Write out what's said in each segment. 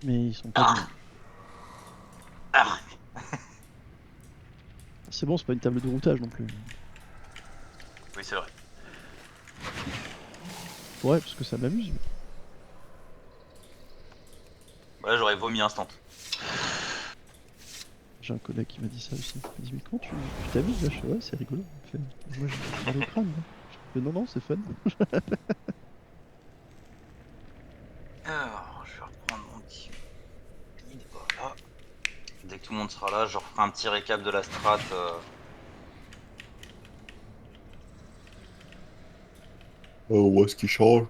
Mais ils sont pas bons. Ah. C'est bon, c'est pas une table de routage non plus. Oui, c'est vrai. Ouais, parce que ça m'amuse. Voilà, j'aurais vomi instant. J'ai un collègue qui m'a dit ça aussi. Il m'a dit, mais comment tu t'amuses là? Je fais, ouais, c'est rigolo. Il me fait, moi j'ai mal au crâne là. Je fais, non, non, c'est fun. Alors, je vais reprendre mon petit guide. Voilà. Dès que tout le monde sera là, je referai un petit récap de la strat. Ouais, ce qui change.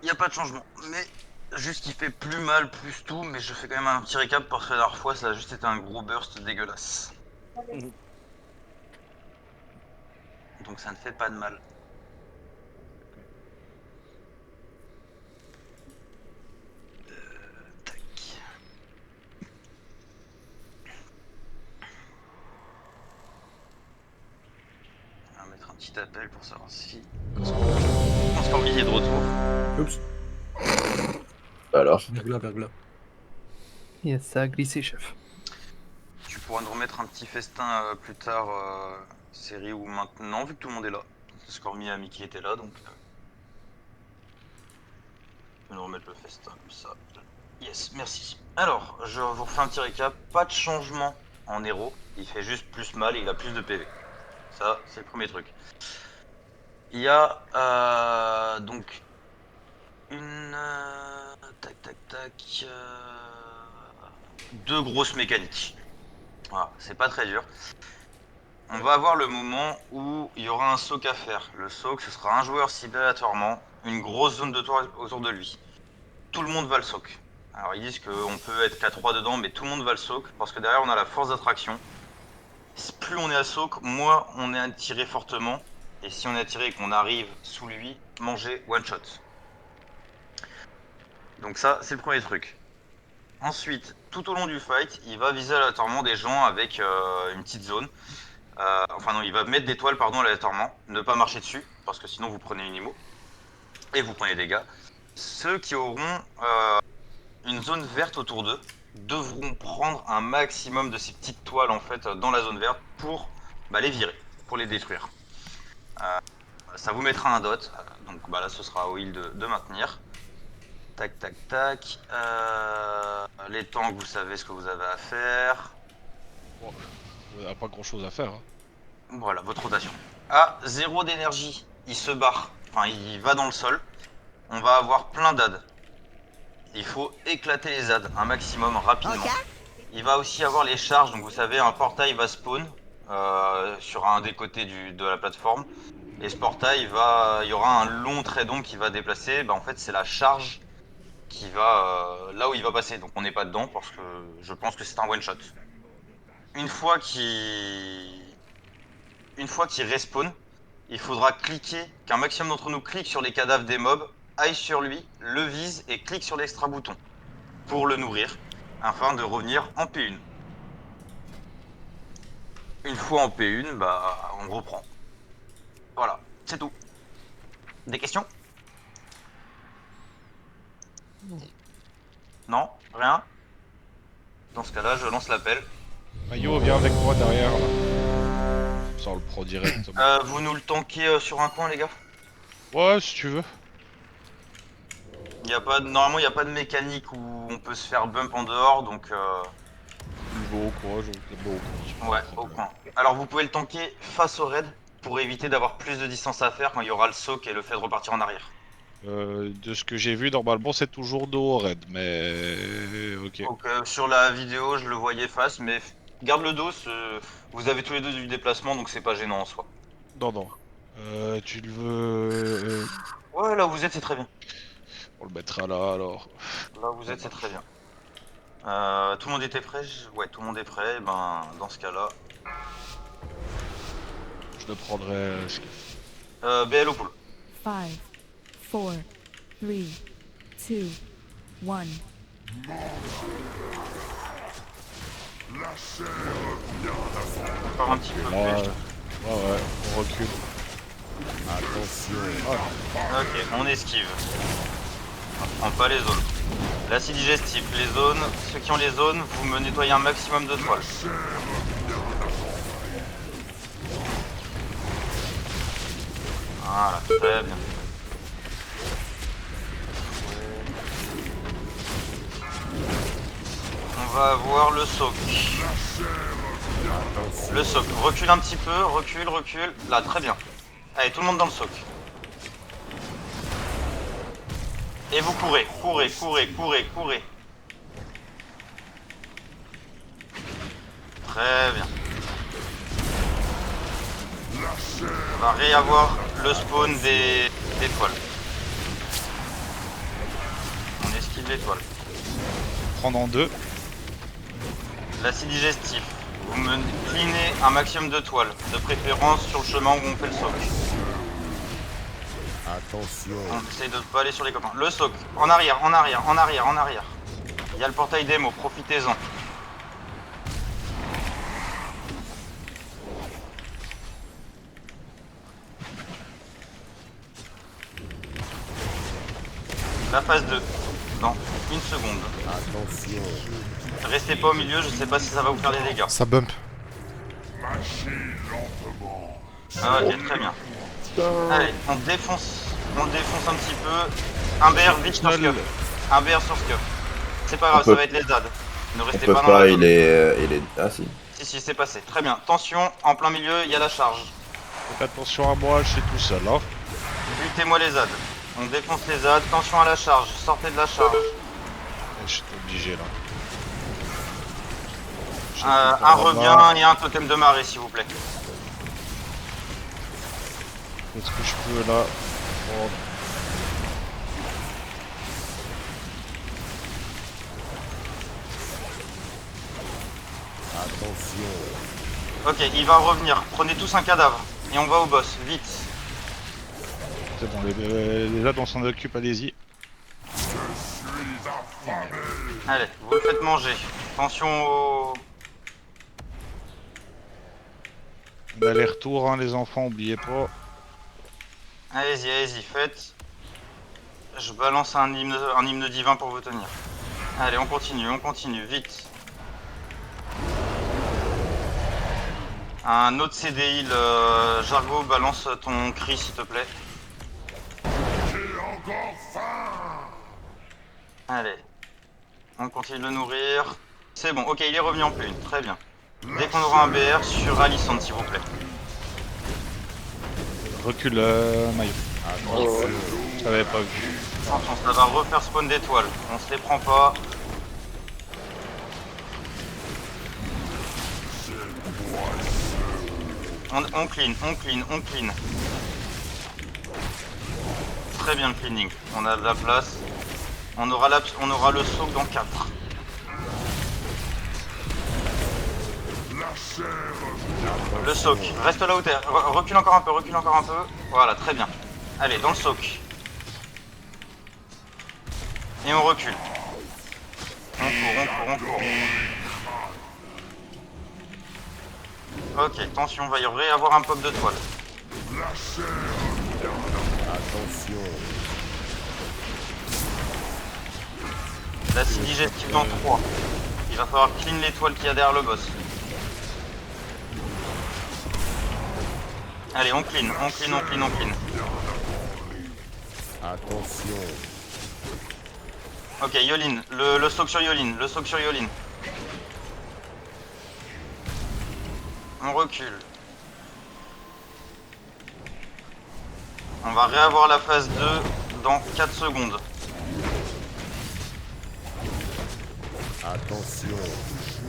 Il n'y a pas de changement, mais juste qu'il fait plus mal, plus tout. Mais je fais quand même un petit récap parce que la dernière fois, ça a juste été un gros burst dégueulasse. Donc ça ne fait pas de mal. Tac. On va mettre un petit appel pour savoir si Transformier est de retour. Oups. Alors. Verglas, verglas. Yes, ça a glissé, chef. Tu pourras nous remettre un petit festin plus tard, série ou maintenant, vu que tout le monde est là. Scormi et Mickey étaient là, donc je vais nous remettre le festin comme ça. Yes, merci. Alors, je vous refais un petit récap. Pas de changement en héros. Il fait juste plus mal et il a plus de PV. Ça, c'est le premier truc. Il y a donc une... tac, tac, tac... deux grosses mécaniques. Voilà, c'est pas très dur. On va avoir le moment où il y aura un soak à faire. Le soak, ce sera un joueur ciblé aléatoirement, une grosse zone de tour autour de lui. Tout le monde va le soak. Alors ils disent qu'on peut être qu'à 3 dedans, mais tout le monde va le soak, parce que derrière on a la force d'attraction. Plus on est à soak, moins on est attiré fortement. Et si on est attiré et qu'on arrive sous lui, manger one shot. Donc ça, c'est le premier truc. Ensuite, tout au long du fight, il va viser aléatoirement des gens avec une petite zone. Enfin non, il va mettre des toiles, pardon, aléatoirement. Ne pas marcher dessus, parce que sinon vous prenez une IMO. Et vous prenez des dégâts. Ceux qui auront une zone verte autour d'eux devront prendre un maximum de ces petites toiles en fait dans la zone verte pour les virer, pour les détruire. Ça vous mettra un dot, donc là ce sera au heal de maintenir. Tac tac tac. Les tanks, vous savez ce que vous avez à faire. Bon, on n'a pas grand chose à faire. Hein. Voilà, votre rotation. À 0 d'énergie, il se barre, enfin il va dans le sol. On va avoir plein d'AD. Il faut éclater les ZAD un maximum rapidement. Il va aussi avoir les charges, donc vous savez, un portail va spawn sur un des côtés de la plateforme. Et ce portail, il y aura un long trait d'ombre qui va déplacer. En fait, c'est la charge qui va là où il va passer. Donc on n'est pas dedans parce que je pense que c'est un one shot. Une fois qu'il respawn, il faudra qu'un maximum d'entre nous clique sur les cadavres des mobs, aille sur lui, le vise et clique sur l'extra bouton pour le nourrir, afin de revenir en P1. Une fois en P1, on reprend. Voilà, c'est tout. Des questions? Non? Rien? Dans ce cas-là, je lance l'appel. Mayo, viens avec moi derrière là. Ça on le prend direct. Vous nous le tankez sur un coin, les gars? Ouais, si tu veux. Normalement, il n'y a pas de mécanique où on peut se faire bump en dehors, donc Niveau au coin, je le mets au coin. ouais, au coin. Alors vous pouvez le tanker face au raid pour éviter d'avoir plus de distance à faire quand il y aura le soak et le fait de repartir en arrière. De ce que j'ai vu, normalement c'est toujours dos au raid, mais ok. Donc sur la vidéo, je le voyais face, mais garde le dos, vous avez tous les deux du déplacement, donc c'est pas gênant en soi. Non, non. Tu le veux... Ouais, là où vous êtes, c'est très bien. On le mettra là alors. Là où vous êtes, c'est très bien. Tout le monde était prêt? Ouais, tout le monde est prêt. Dans ce cas-là, Je le prendrai... BL au pool. 5, 4, 3, 2, 1. Encore un petit peu Là, plus. ouais, on recule. Attention. Ok, on esquive. On prend pas les autres. L'acide digestif, les zones, ceux qui ont les zones, vous me nettoyez un maximum de toiles. Voilà, très bien. On va avoir le soc. Le soc, recule un petit peu, recule. Là, très bien. Allez, tout le monde dans le soc. Et vous courez. Très bien. On va réavoir le spawn des toiles. On esquive les toiles. Prendre en deux. L'acide digestif. Vous me cleanez un maximum de toiles, de préférence sur le chemin où on fait le soc. Attention. On essaye de ne pas aller sur les copains. Le soc, en arrière. Il y a le portail démo, profitez-en. La phase 2, dans une seconde. Attention. Restez pas au milieu, je sais pas si ça va vous faire des dégâts. Ça bump. Ah ok, très bien. Allez, on défonce un petit peu. Un BR vite sur Scuff. Un BR sur Scuff. C'est pas grave, ça va être les ZAD. Ne On restez peut pas dans pas, la il est... Ah si. Si, c'est passé. Très bien. Tension, en plein milieu, il y a la charge. Faites attention à moi, je suis tout seul. Hein. Butez-moi les ZAD. On défonce les ZAD. Tension à la charge. Sortez de la charge. Je suis obligé là. Un regain et un totem de marée, s'il vous plaît. Est-ce que je peux là? Bon. Attention. Ok, il va revenir. Prenez tous un cadavre. Et on va au boss. Vite. C'est bon, les lads on s'en occupe, allez-y. Allez, vous le faites manger. Attention au... Aller-retour, hein, les enfants, oubliez pas. Allez-y, faites. Je balance un hymne divin pour vous tenir. Allez, on continue, vite. Un autre CDI, le Jargo, balance ton cri s'il te plaît. Allez. On continue de le nourrir. C'est bon, ok, il est revenu en plus, très bien. Dès qu'on aura un BR sur Alicante, s'il vous plaît. Recule, Maillot. Je t'avais pas vu. Attention, ça va refaire spawn d'étoiles. On se les prend pas. On clean. Très bien le cleaning. On a de la place. On aura le soak dans 4. Le soak. Reste là où t'es. Recule encore un peu. Voilà, très bien. Allez, dans le soak. Et on recule. On court. Ok, attention, on va y réavoir un pop de toile. Attention. L'acide digestif dans 3. Il va falloir clean l'étoile qu'il y a derrière le boss. Allez, on clean. Attention. Ok, Yolin, le soak sur Yolin, On recule. On va réavoir la phase 2 dans 4 secondes. Attention.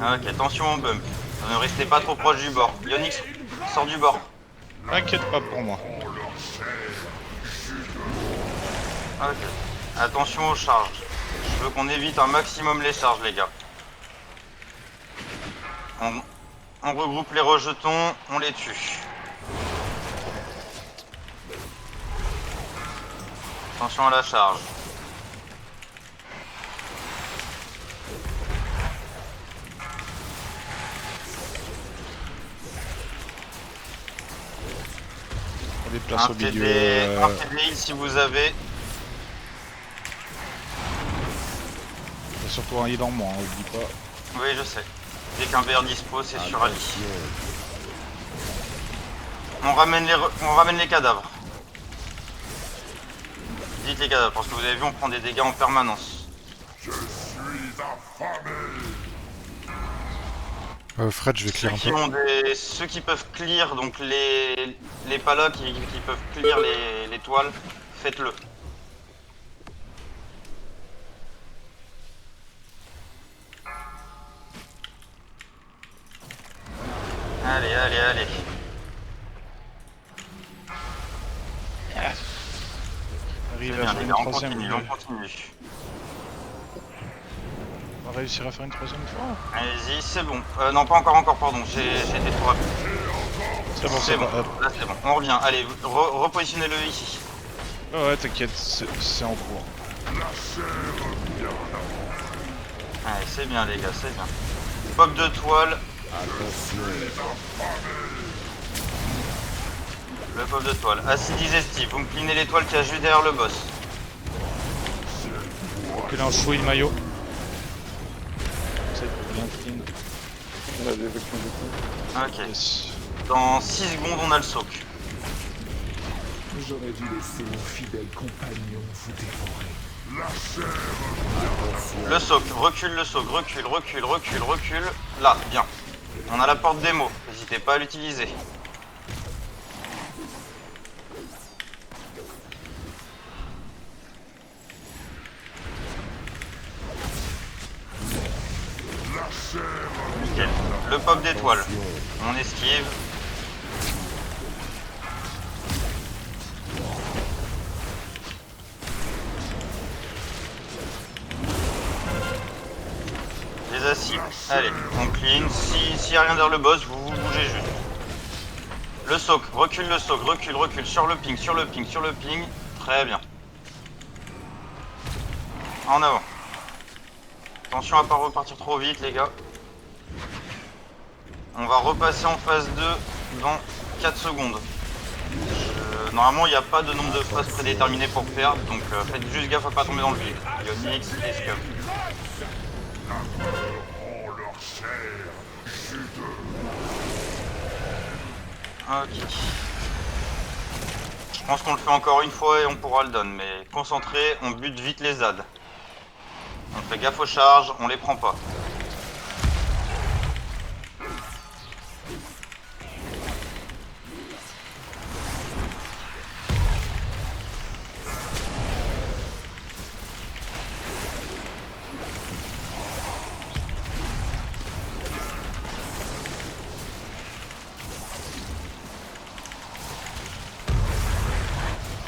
Ok, attention au bump. Ne restez pas trop proche du bord. Yonix, sors du bord. T'inquiète pas pour moi. Ok. Attention aux charges. Je veux qu'on évite un maximum les charges, les gars. On regroupe les rejetons, on les tue. Attention à la charge. On les place au milieu. Un TD si vous avez. surtout un heal en moins, oublie pas. Oui, je sais. Dès qu'un BR dispose, c'est sur Ali. Attention. On ramène les cadavres. Dites les cadavres, parce que vous avez vu, on prend des dégâts en permanence. Fred, je vais clear un peu. Ceux qui peuvent clear, donc les palas qui peuvent clear les toiles, faites-le. Allez, allez, allez. Arrive C'est à bien, faire les une gars, on troisième. continue, on continue. On va réussir à faire une troisième fois. Allez-y, c'est bon. Non, pas encore, pardon, j'ai été trop rapide. C'est bon, C'est bon, hop. là c'est bon. On revient, allez, repositionnez-le ici. Ah ouais, t'inquiète, c'est en cours. Allez, c'est bien les gars, c'est bien. Pop de toile, Attention. le pop de toile. Acide digestif, vous me cleanez l'étoile qui a juste derrière le boss. Recule un chouille maillot. C'est bien clean. Ok. Yes. Dans 6 secondes, on a le soak. J'aurais dû laisser mon fidèle compagnon vous dévorer. Le soak, recule le soak, recule. Là, bien. On a la porte démo, n'hésitez pas à l'utiliser. Nickel. Le pop d'étoile, on esquive. Les acides. Allez, on clean. S'il n'y a rien derrière le boss, vous bougez juste. Le soak, recule le soak, recule. Sur le ping. Très bien. En avant. Attention à pas repartir trop vite, les gars. On va repasser en phase 2 dans 4 secondes. Normalement, il n'y a pas de nombre de phases prédéterminées pour perdre, donc faites juste gaffe à pas tomber dans le vide. Ionix et Scum. Ok. Je pense qu'on le fait encore une fois et on pourra le donner, mais concentré, on bute vite les ZAD. On fait gaffe aux charges, on les prend pas.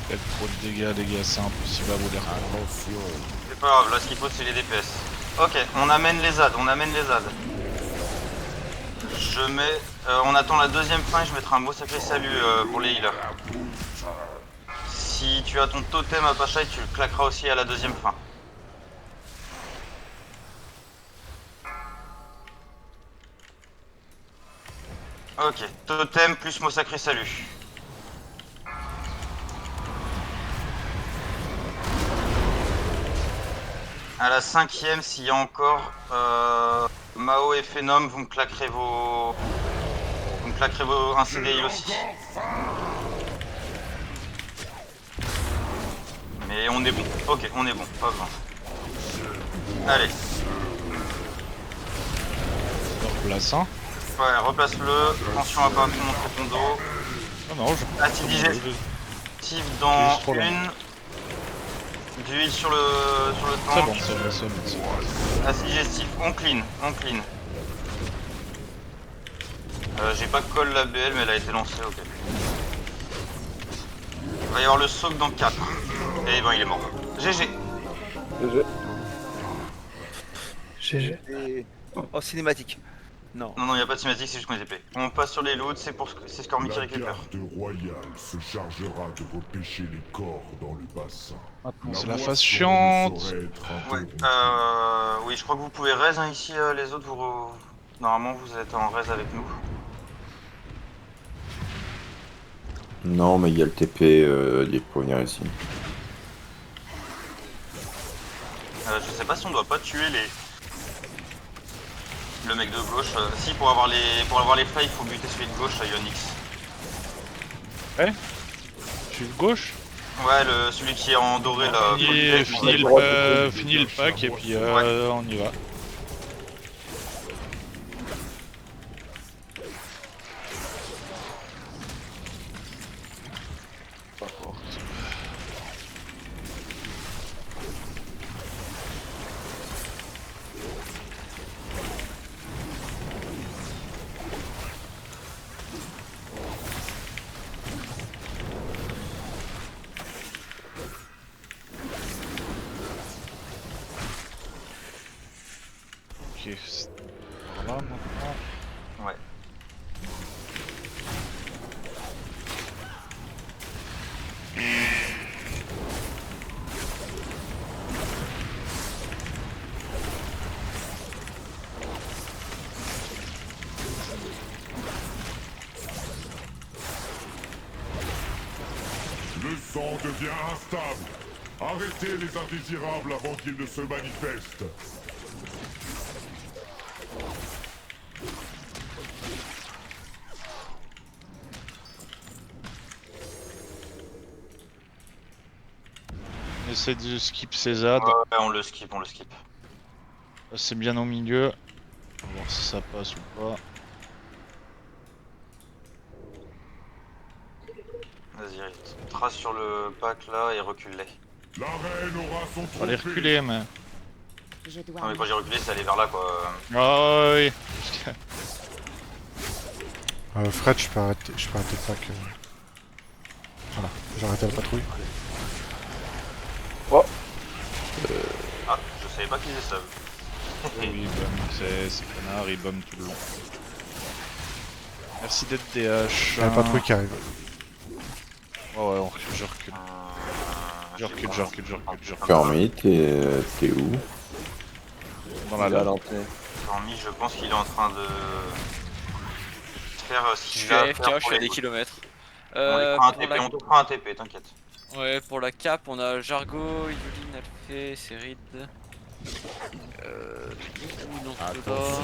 Faites trop de dégâts, les gars, c'est impossible à vous dire. Attention. C'est pas grave, là ce qu'il faut c'est les DPS. Ok, on amène les ZAD. Je mets... on attend la deuxième fin et je mettrai un beau sacré salut pour les healers. Si tu as ton totem à Pachai, tu le claqueras aussi à la deuxième fin. Ok, totem plus mot sacré salut. À la 5ème, s'il y a encore Mao et Phenom, vous me claquerez vos... un CDI aussi. Mais on est bon. Ok, on est bon, pas besoin. Allez. Replace, hein. Ouais, replace-le. Attention à pas montrer ton dos. Ah non, je... Acide digestif dans juste trop long. une. Du heal sur le C'est tank. bon, c'est bon. Acide digestif, on clean. J'ai pas call la BL mais elle a été lancée, ok. Il va y avoir le soak dans 4. Et ben il est mort. GG. GG. Et... Oh, cinématique. Non. Non, il n'y a pas de cinématique, c'est juste qu'on est épais. On passe sur les loots, c'est Scormy qui La récupère. garde royale se chargera de repêcher les corps dans le bassin. Maintenant, c'est la phase chiante. Ouais, oui, je crois que vous pouvez raise hein, ici, les autres, normalement vous êtes en raise avec nous. Non, mais il y a le TP pour venir ici. Je sais pas si on doit pas tuer le mec de gauche. Si, pour avoir les failles, il faut buter celui de gauche à Ionix. Je suis de gauche. Ouais, celui qui est en doré là. Fini le pack et puis on y va. Ok, c'est par là maintenant. Ouais. Le sang devient instable. Arrêtez les indésirables avant qu'ils ne se manifestent. On essaie de skip ces ZAD. Ouais, on le skip. C'est bien au milieu. On va voir si ça passe ou pas. Vas-y, trace sur le pack là et recule-les. La reine aura son On va les trophée. reculer, mais. Non mais quand j'ai reculé, c'est allé vers là quoi. Ah oui. Fred, je peux arrêter le pack. Voilà, j'ai arrêté la patrouille. Ah, je savais pas qu'ils faisaient ça. Oui, c'est connard, il bombe tout le long. Merci d'être DH. Il y a la patrouille qui arrive. Ouais, on recule, je recule. Je recule. Fermé, t'es où? Dans la lave. Hormis, je pense qu'il est en train de faire ce Je qu'il suis a à AFK, faire je pour suis à les des kilomètres. On les fera un pour TP, la... on te fera un TP, t'inquiète. Ouais, pour la cap, on a Jargo, Yulin, Alphée, Cérid. Attention.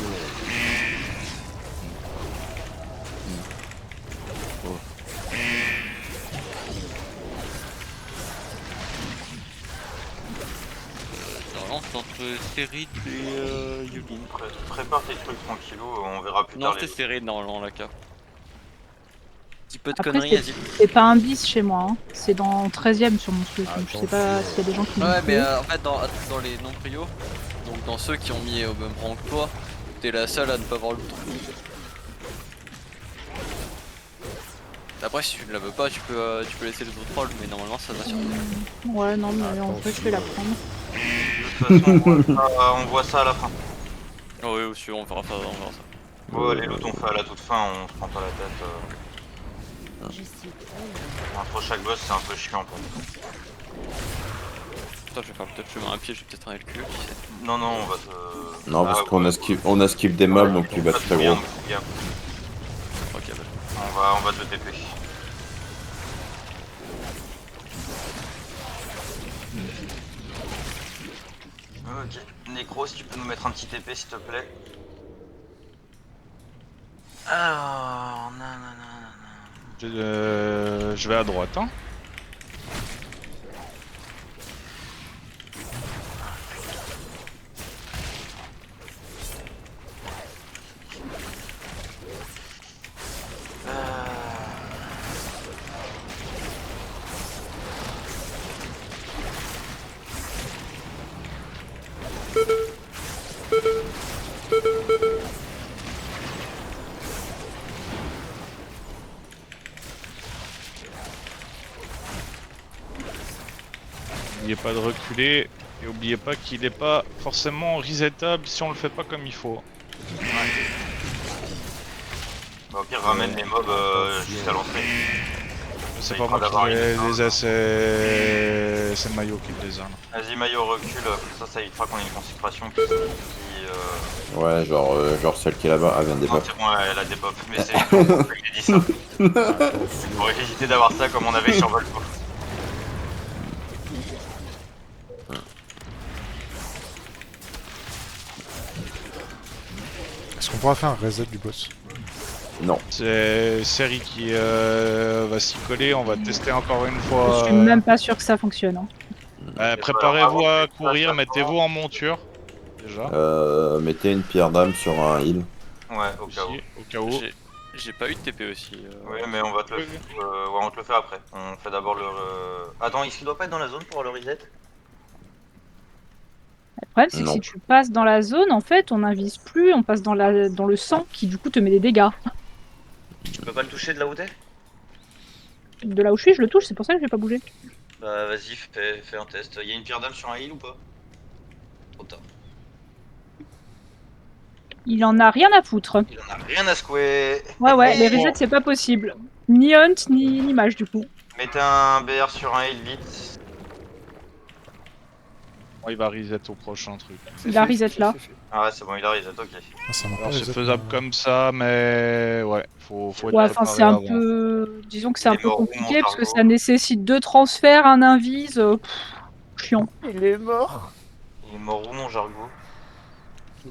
Non, c'est entre Cérid et Yulin. Prépare tes trucs tranquillou, on verra plus Non, tard c'était Cérid normalement la cap. Petit peu de Après, conneries, vas-y. c'est pas un bis chez moi, hein. C'est dans 13ème sur mon slot, donc je sais pas s'il y a des gens qui Ouais, m'ont mais trouvé. en fait, dans les non-prio, donc dans ceux qui ont mis au même rang que toi, t'es la seule à ne pas avoir le truc. Après, si tu ne la veux pas, tu peux laisser les autres rôles, mais normalement ça va sur toi. Ouais, non, mais en fait, je vais la prendre. De toute façon, on voit ça à la fin. Oh, oui, aussi, on verra ça. Ouais, les loots on fait à la toute fin, on se prend pas la tête. Entre chaque boss, c'est un peu chiant pour nous. Putain, je vais faire peut-être chemin à pied, je vais peut-être un LQ, qui sait. Non, on va te... Non, parce qu'on a skip des mobs, donc tu vas très gros. Ok, on va te TP. Ok, Necro, si tu peux nous mettre un petit TP s'il te plaît. Alors, Je vais à droite, hein. N'oubliez pas de reculer et oubliez pas qu'il n'est pas forcément resettable si on le fait pas comme il faut. Bah, au pire, ramène les mobs jusqu'à l'entrée. C'est pas moi qui les ai, c'est Mayo qui les a. Vas-y, Mayo, recule, comme ça évitera qu'on ait une concentration qui Ouais, genre celle qui est là-bas, elle vient des buffs. Ouais, elle a des buffs, mais c'est je j'ai dit ça. On aurait hésité d'avoir ça comme on avait sur Volvo. Est-ce qu'on pourra faire un reset du boss? Non. C'est Seri qui va s'y coller, on va tester encore une fois. Je suis même pas sûr que ça fonctionne. Hein. Préparez-vous à courir, mettez-vous en monture. Déjà. Mettez une pierre d'âme sur un heal. Ouais, au cas où. Ici, au cas où. J'ai pas eu de TP aussi. Oui, mais on va te le, ouais, on te le fait après. On fait d'abord le. Attends, est-ce qu'il doit pas être dans la zone pour le reset? Le problème, c'est que Non. si tu passes dans la zone, en fait, on n'invise plus, on passe dans le sang qui, du coup, te met des dégâts. Tu peux pas le toucher de là où t'es? De là où je suis, je le touche, c'est pour ça que je vais pas bouger. Bah, vas-y, fais un test. Y'a une pierre d'âme sur un heal ou pas? Trop tard. Il en a rien à foutre. Il en a rien à secouer. Ouais, les resets, c'est pas possible. Ni hunt, ni mage, du coup. Mettez un BR sur un heal vite. Bon, il va reset au prochain truc. Il a reset là. Ah ouais, c'est bon, il a reset, ok. Ah, ça m'a pas Alors c'est reset, faisable comme ça, mais ouais, faut être Ouais, enfin, c'est préparé un avant. peu. Disons que c'est un Il est peu mort où, compliqué mon parce que Targo ça nécessite 2 transferts, un invise. Chiant. Il est mort. Il est mort où, mon Jargo?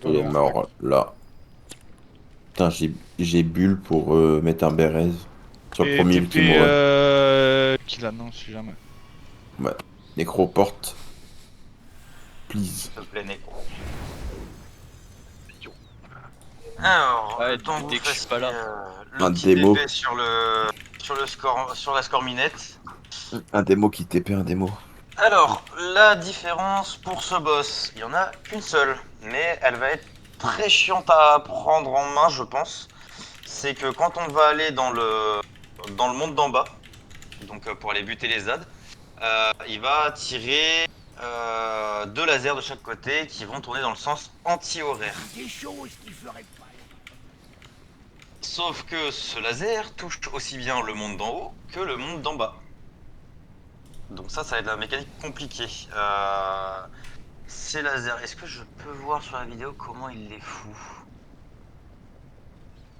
Il est mort là. Putain, j'ai bulle pour mettre un Bérez sur le Et premier qui mourrait. Qu'il annonce si jamais. Ouais. Nécroporte. Please. S'il te plaît, Neko. Alors, Ouais, le temps que dès vous que je suis fassiez, pas là. le Un petit démo. DP sur le score, sur la scorminette. Un démo qui TP un démo. Alors, la différence pour ce boss, il y en a qu'une seule, mais elle va être très chiante à prendre en main, je pense. C'est que quand on va aller dans le monde d'en bas, donc pour aller buter les ZAD, il va tirer 2 lasers de chaque côté qui vont tourner dans le sens anti-horaire. Sauf que ce laser touche aussi bien le monde d'en haut que le monde d'en bas. Donc ça va être la mécanique compliquée. Ces lasers, est-ce que je peux voir sur la vidéo comment il les fout?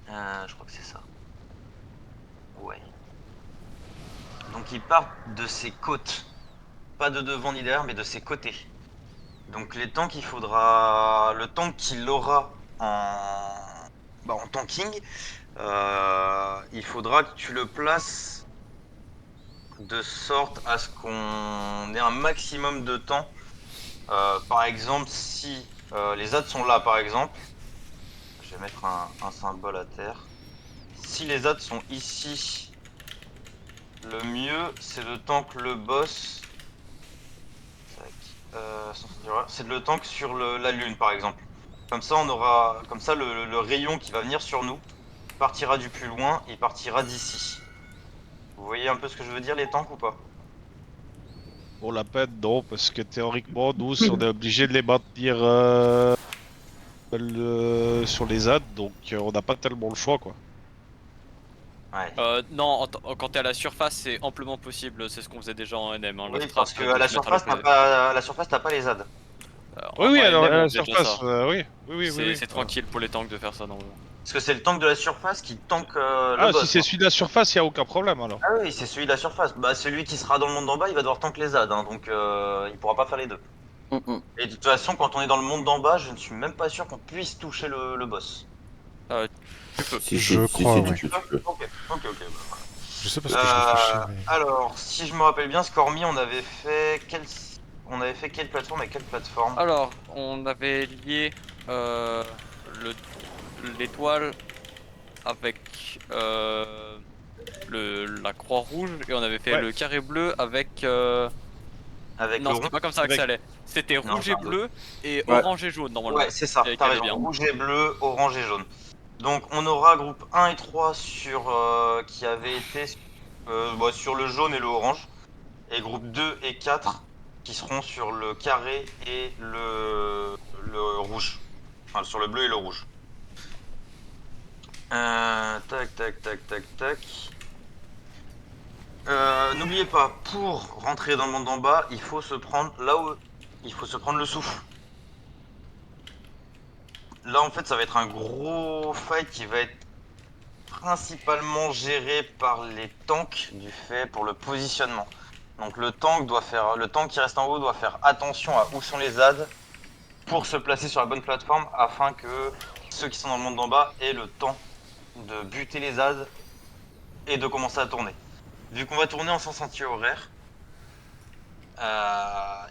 Je crois que c'est ça. Ouais. Donc il part de ses côtes. Pas de devant ni derrière, mais de ses côtés. Donc les tanks, il faudra... Le tank qu'il aura en tanking, il faudra que tu le places de sorte à ce qu'on ait un maximum de temps. Par exemple, si les ZAD sont là, par exemple, je vais mettre un symbole à terre. Si les ZAD sont ici, le mieux c'est de tank le boss. C'est de le tank sur la lune, par exemple. Comme ça, on aura, comme ça, le rayon qui va venir sur nous partira du plus loin, il partira d'ici. Vous voyez un peu ce que je veux dire, les tanks ou pas? Pour la peine, non, parce que théoriquement, nous, on est obligé de les maintenir sur les ZAD, donc on n'a pas tellement le choix, quoi. Ouais. Non, quand t'es à la surface, c'est amplement possible, c'est ce qu'on faisait déjà en NM. Hein, Oui, parce qu'à la surface, t'as pas les ZAD. Oui, alors NM, à on la faisait déjà surface, ça. oui. C'est tranquille pour les tanks de faire ça, normalement. Parce que c'est le tank de la surface qui tank le Ah, boss. si c'est celui de la surface, il n'y a aucun problème, alors. Ah oui, c'est celui de la surface. Bah, celui qui sera dans le monde d'en bas, il va devoir tank les ZAD, hein, donc il pourra pas faire les deux. Et de toute façon, quand on est dans le monde d'en bas, je ne suis même pas sûr qu'on puisse toucher le boss. Tu peux. Je crois, ouais. Tu peux ? Ok. Bah, Je sais parce que je réfléchis, mais... Alors, si je me rappelle bien, Scormi, on avait fait quelle plateforme et quelle plateforme? Alors, on avait lié l'étoile avec la croix rouge et on avait fait le carré bleu avec... Avec non, le c'était rond. pas comme ça que ça allait. C'était Non, rouge et pardon. bleu et Ouais. orange et jaune normalement. Ouais, c'est ça, Et t'as qui allait raison. bien. Rouge et bleu, orange et jaune. Donc on aura groupe 1 et 3 sur qui avait été sur le jaune et le orange. Et groupe 2 et 4 qui seront sur le carré et le rouge. Enfin sur le bleu et le rouge. Tac. N'oubliez pas, pour rentrer dans le monde d'en bas, il faut se prendre là où il faut se prendre le souffle. Là en fait ça va être un gros fight qui va être principalement géré par les tanks du fait pour le positionnement. Donc le tank qui reste en haut doit faire attention à où sont les ZAD pour se placer sur la bonne plateforme afin que ceux qui sont dans le monde d'en bas aient le temps de buter les as et de commencer à tourner. Vu qu'on va tourner en sens anti-horaire,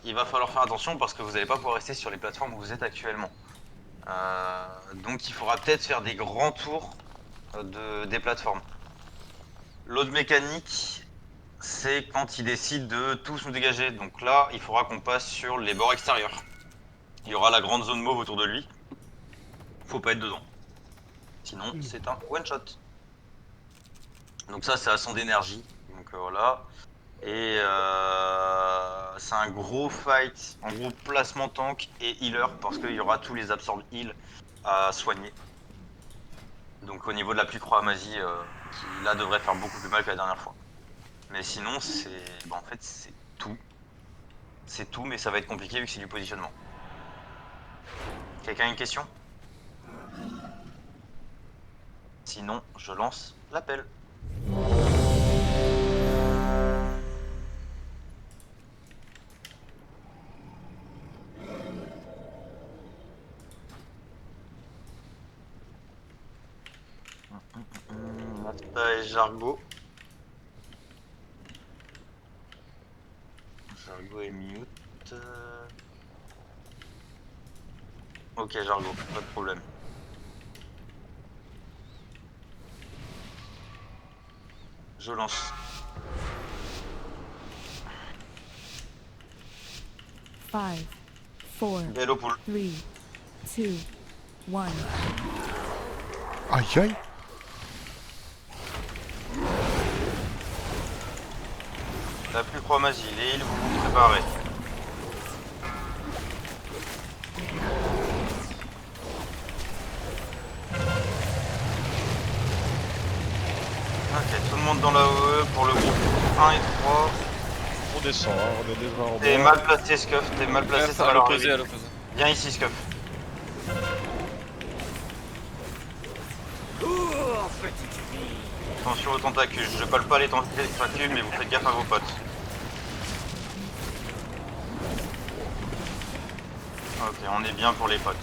il va falloir faire attention parce que vous n'allez pas pouvoir rester sur les plateformes où vous êtes actuellement. Donc il faudra peut-être faire des grands tours des plateformes. L'autre mécanique, c'est quand ils décident de tous nous dégager. Donc là, il faudra qu'on passe sur les bords extérieurs. Il y aura la grande zone mauve autour de lui. Faut pas être dedans. Sinon, c'est un one shot. Donc ça, c'est à 100 d'énergie. Donc voilà. Et c'est un gros fight, en gros placement tank et healer parce qu'il y aura tous les absorb heal à soigner. Donc au niveau de la pluie croix-magie, qui là devrait faire beaucoup plus mal que la dernière fois. Mais sinon, c'est. Bah, en fait, c'est tout. C'est tout, mais ça va être compliqué vu que c'est du positionnement. Quelqu'un a une question? Sinon, je lance l'appel. Mata et Jargo. Jargo est mute. Ok Jargo, pas de problème. Je lance. Five, four, Hello poule. 3, 2, 1. Aïe aïe. La pluie croix-magie, les heals, vous vous préparez. Ok, tout le monde dans la OE pour le groupe 1 et 3. On descend, hein, on est déjà en T'es bas. mal placé Scuff, t'es mal placé, ça va leur l'opposé, à arriver. l'opposé. Viens ici Scuff. Attention aux tentacules, je colle pas les tentacules mais vous faites gaffe à vos potes. Ok, on est bien pour les potes.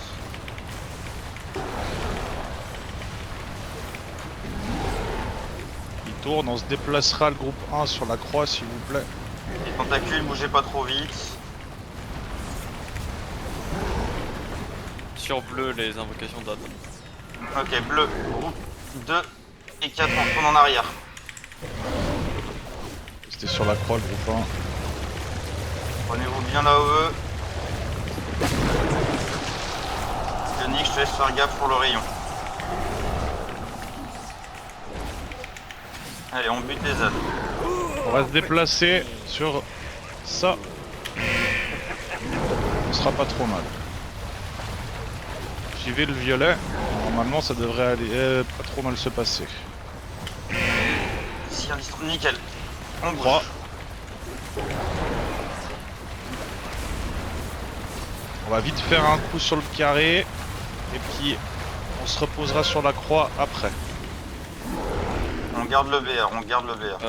Il tourne, on se déplacera le groupe 1 sur la croix s'il vous plaît. Les tentacules, bougez pas trop vite. Sur bleu, les invocations d'Ad. Ok, bleu, groupe 2 et 4, on retourne en arrière. C'était sur la croix le groupe 1. Prenez-vous bien la OE. Yannick, je te laisse faire gaffe pour le rayon. Allez, on bute les ânes. On va se déplacer sur ça. Ce sera pas trop mal. J'y vais le violet. Normalement ça devrait aller pas trop mal se passer. Ici un distro, nickel. On bouge. 3. On va vite faire un coup sur le carré. Et puis on se reposera sur la croix après. On garde le BR, on garde le BR.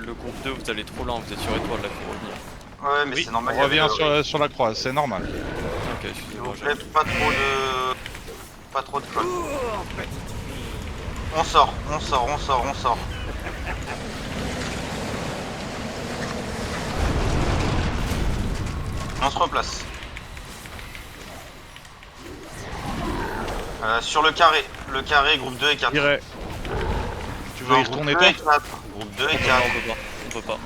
Le groupe 2, vous allez trop lent, vous êtes sur étoile là, faut revenir. Ouais, mais Oui, c'est normal. on revient sur la croix, c'est normal. Ok, S'il excusez-moi, vous plaît, pas trop de colle. On sort, on sort, on sort, on sort. On se replace. Sur le carré, groupe 2 et 4. Dirais. Tu veux y retourner toi? Groupe 2 et 4. on peut pas.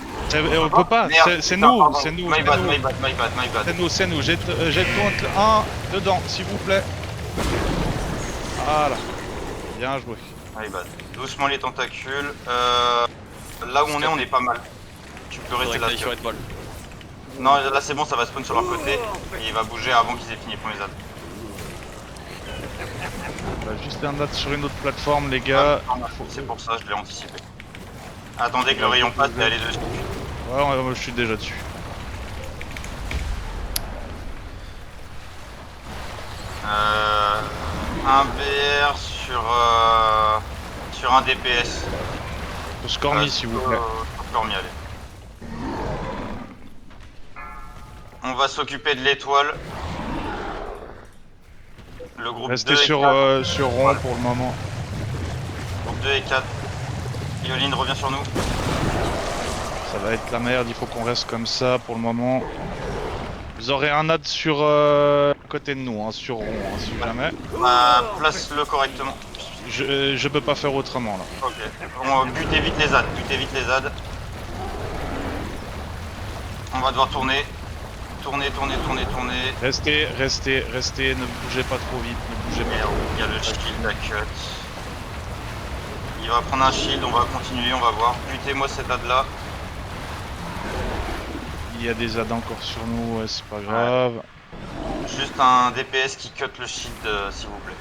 On peut pas, c'est nous, c'est nous. My bad. C'est nous, jette le 1 dedans, s'il vous plaît. Voilà. Bien joué. My bad. Doucement les tentacules. Là où on est pas mal. Tu peux rester là. Sur étoile. Non, là c'est bon, ça va spawn sur leur côté. Et il va bouger avant qu'ils aient fini pour les ânes. On va juste un date sur une autre plateforme, les gars. C'est pour ça, je l'ai anticipé. Attendez que le rayon passe et allez dessus. Ouais, moi je suis déjà dessus. Un BR sur un DPS. Scormy s'il vous plaît. Scormy, allez. On va s'occuper de l'étoile. Le groupe Restez 2 et sur, 4. sur rond pour le moment. Groupe 2 et 4. Ioline revient sur nous. Ça va être la merde, il faut qu'on reste comme ça pour le moment. Vous aurez un ad sur à côté de nous, hein, sur rond, hein, si jamais. Place-le correctement. Je peux pas faire autrement là. Ok. Butez vite les adds. Butez vite les adds. On va devoir tourner. Tourner. Restez, ne bougez pas trop vite, ne bougez pas. Merde, il y a le shield à cut. Il va prendre un shield, on va continuer, on va voir. Butez-moi cet ad là. Il y a des ads encore sur nous, ouais, c'est pas grave. Juste un DPS qui cut le shield s'il vous plaît.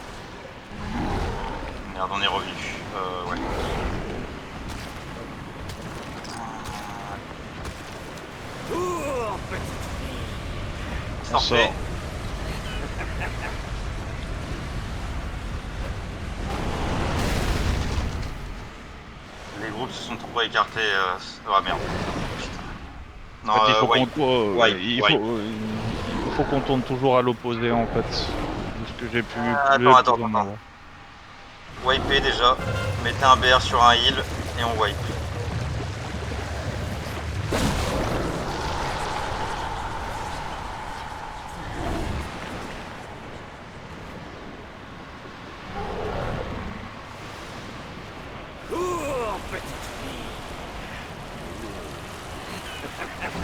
Merde, on est revenu. Ouais. On sort. Les groupes se sont trop écartés. Ah merde. Putain. Non, En fait, il faut wipe. il faut qu'on tourne toujours à l'opposé en fait. De ce que j'ai pu. Attends. Wipez déjà. Mettez un BR sur un heal et on wipe.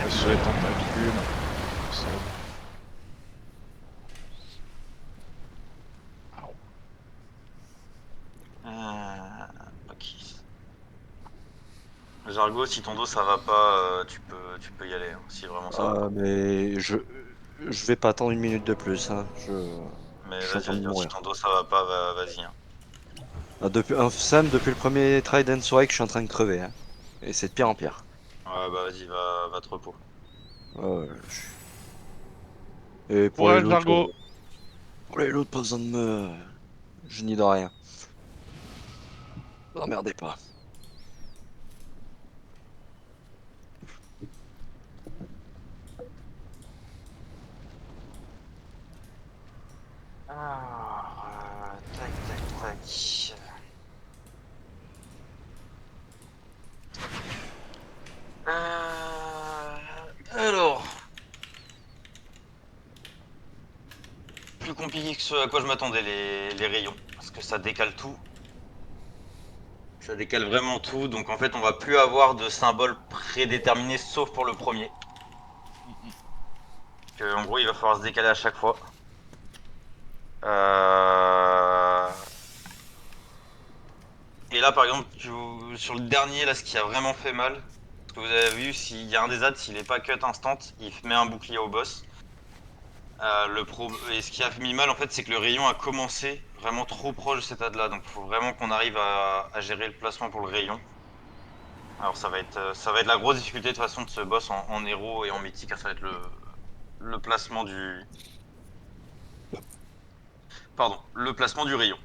Sur les tentacules. Ok. Jargo, si ton dos ça va pas, tu peux y aller, hein, si vraiment ça va. Mais je vais pas attendre une minute de plus. Hein. Mais je suis en train de vas-y, si mourir. ton dos ça va pas, vas-y. Hein. Sam, depuis le premier Trident Strike, je suis en train de crever. Hein. Et c'est de pire en pire. Ouais, bah vas-y, va te repos. Ouais, Et pour Ouais, les loots, Jargo. pour les loots, pas besoin de me... Je n'y de rien. N'emmerdez pas. Tac. Alors. Plus compliqué que ce à quoi je m'attendais, les rayons. Parce que ça décale tout. Ça décale vraiment tout. Donc en fait, on va plus avoir de symbole prédéterminé sauf pour le premier. En gros, il va falloir se décaler à chaque fois. Et là, par exemple, sur le dernier, là, ce qui a vraiment fait mal, ce que vous avez vu, s'il y a un des adds, s'il n'est pas cut instant, il met un bouclier au boss. Et ce qui a mis mal, en fait, c'est que le rayon a commencé vraiment trop proche de cet add là. Donc, il faut vraiment qu'on arrive à gérer le placement pour le rayon. Alors, ça va être la grosse difficulté de toute façon de ce boss en héros et en mythique. Ça va être le placement du... Pardon, le placement du rayon.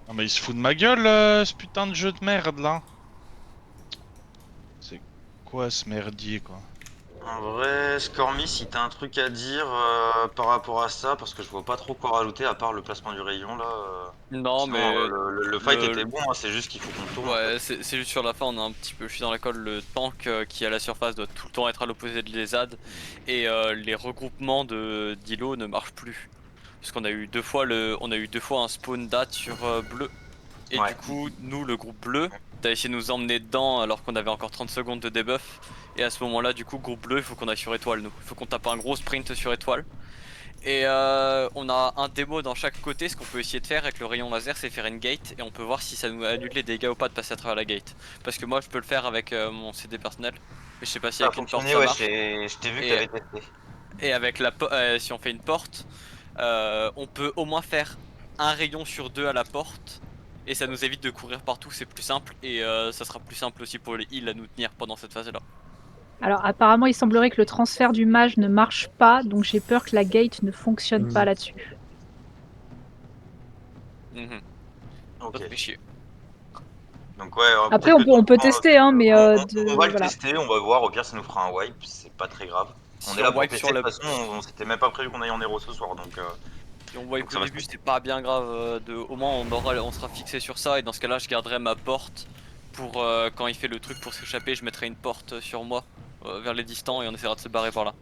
Non mais il se fout de ma gueule ce putain de jeu de merde là. C'est quoi ce merdier quoi? En vrai, Scormy, si t'as un truc à dire par rapport à ça, parce que je vois pas trop quoi rajouter à part le placement du rayon là. Non, Sinon, mais le fight était bon, hein, c'est juste qu'il faut qu'on tourne. Ouais, c'est juste sur la fin, on a un petit peu, je suis dans la colle, le tank qui est à la surface doit tout le temps être à l'opposé de l'ESAD et les regroupements de d'îlots ne marchent plus. Parce qu'on a eu deux fois un spawn date sur bleu. Et du coup, nous, le groupe bleu, t'as essayé de nous emmener dedans alors qu'on avait encore 30 secondes de debuff. Et à ce moment-là, du coup, groupe bleu, il faut qu'on aille sur étoile, nous. Il faut qu'on tape un gros sprint sur étoile. Et on a un démo dans chaque côté. Ce qu'on peut essayer de faire avec le rayon laser, c'est faire une gate. Et on peut voir si ça nous annule les dégâts ou pas de passer à travers la gate. Parce que moi, je peux le faire avec mon CD personnel. Mais je sais pas si avec une porte ça marche. Je t'ai vu que t'avais testé. Et avec si on fait une porte, on peut au moins faire un rayon sur deux à la porte. Et ça nous évite de courir partout, c'est plus simple. Et ça sera plus simple aussi pour les heals à nous tenir pendant cette phase là. Alors apparemment il semblerait que le transfert du mage ne marche pas, donc j'ai peur que la gate ne fonctionne pas là-dessus. Ok. Ça fait chier. Donc ouais, après on peut tester, hein, mais on va le voilà. tester, on va voir, au pire ça nous fera un wipe, c'est pas très grave. On Si est là on pour wipe tester, sur de la... toute façon, on s'était même pas prévu qu'on aille en héros ce soir, donc... Si on wipe Donc ça le va se début, passer. c'est pas bien grave. Au moins, on sera fixé sur ça. Et dans ce cas-là, je garderai ma porte pour quand il fait le truc pour s'échapper. Je mettrai une porte sur moi vers les distants et on essaiera de se barrer par là.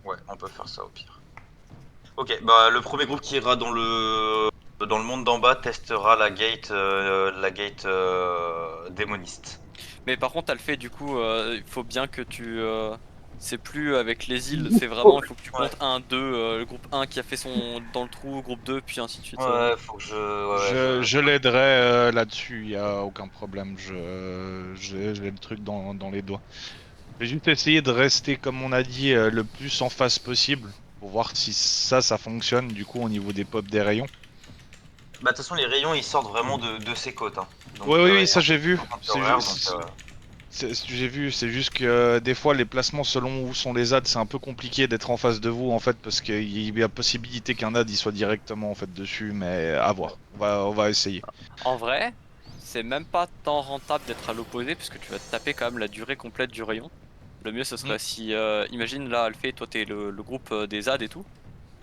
Ouais, on peut faire ça au pire. Ok, bah le premier groupe qui ira dans le monde d'en bas testera la gate démoniste. Mais par contre, t'as le fait du coup, il faut bien que tu. C'est plus avec les îles, c'est vraiment, il faut que tu comptes 1, 2, le groupe 1 qui a fait son dans le trou, groupe 2, puis ainsi de suite. Ouais, faut que Je l'aiderai là-dessus, y a aucun problème. J'ai le truc dans les doigts. Je vais juste essayer de rester, comme on a dit, le plus en face possible pour voir si ça fonctionne du coup au niveau des pop des rayons. Bah de toute façon les rayons ils sortent vraiment de ses côtes. Hein. Donc, Oui, ça j'ai vu. horaire, J'ai vu, c'est juste que des fois les placements selon où sont les adds, c'est un peu compliqué d'être en face de vous en fait parce qu'il y a possibilité qu'un add il soit directement en fait dessus, mais à voir. On va essayer. En vrai, c'est même pas tant rentable d'être à l'opposé puisque tu vas te taper quand même la durée complète du rayon. Le mieux ce serait si, imagine là Alphée, toi t'es le groupe des adds et tout.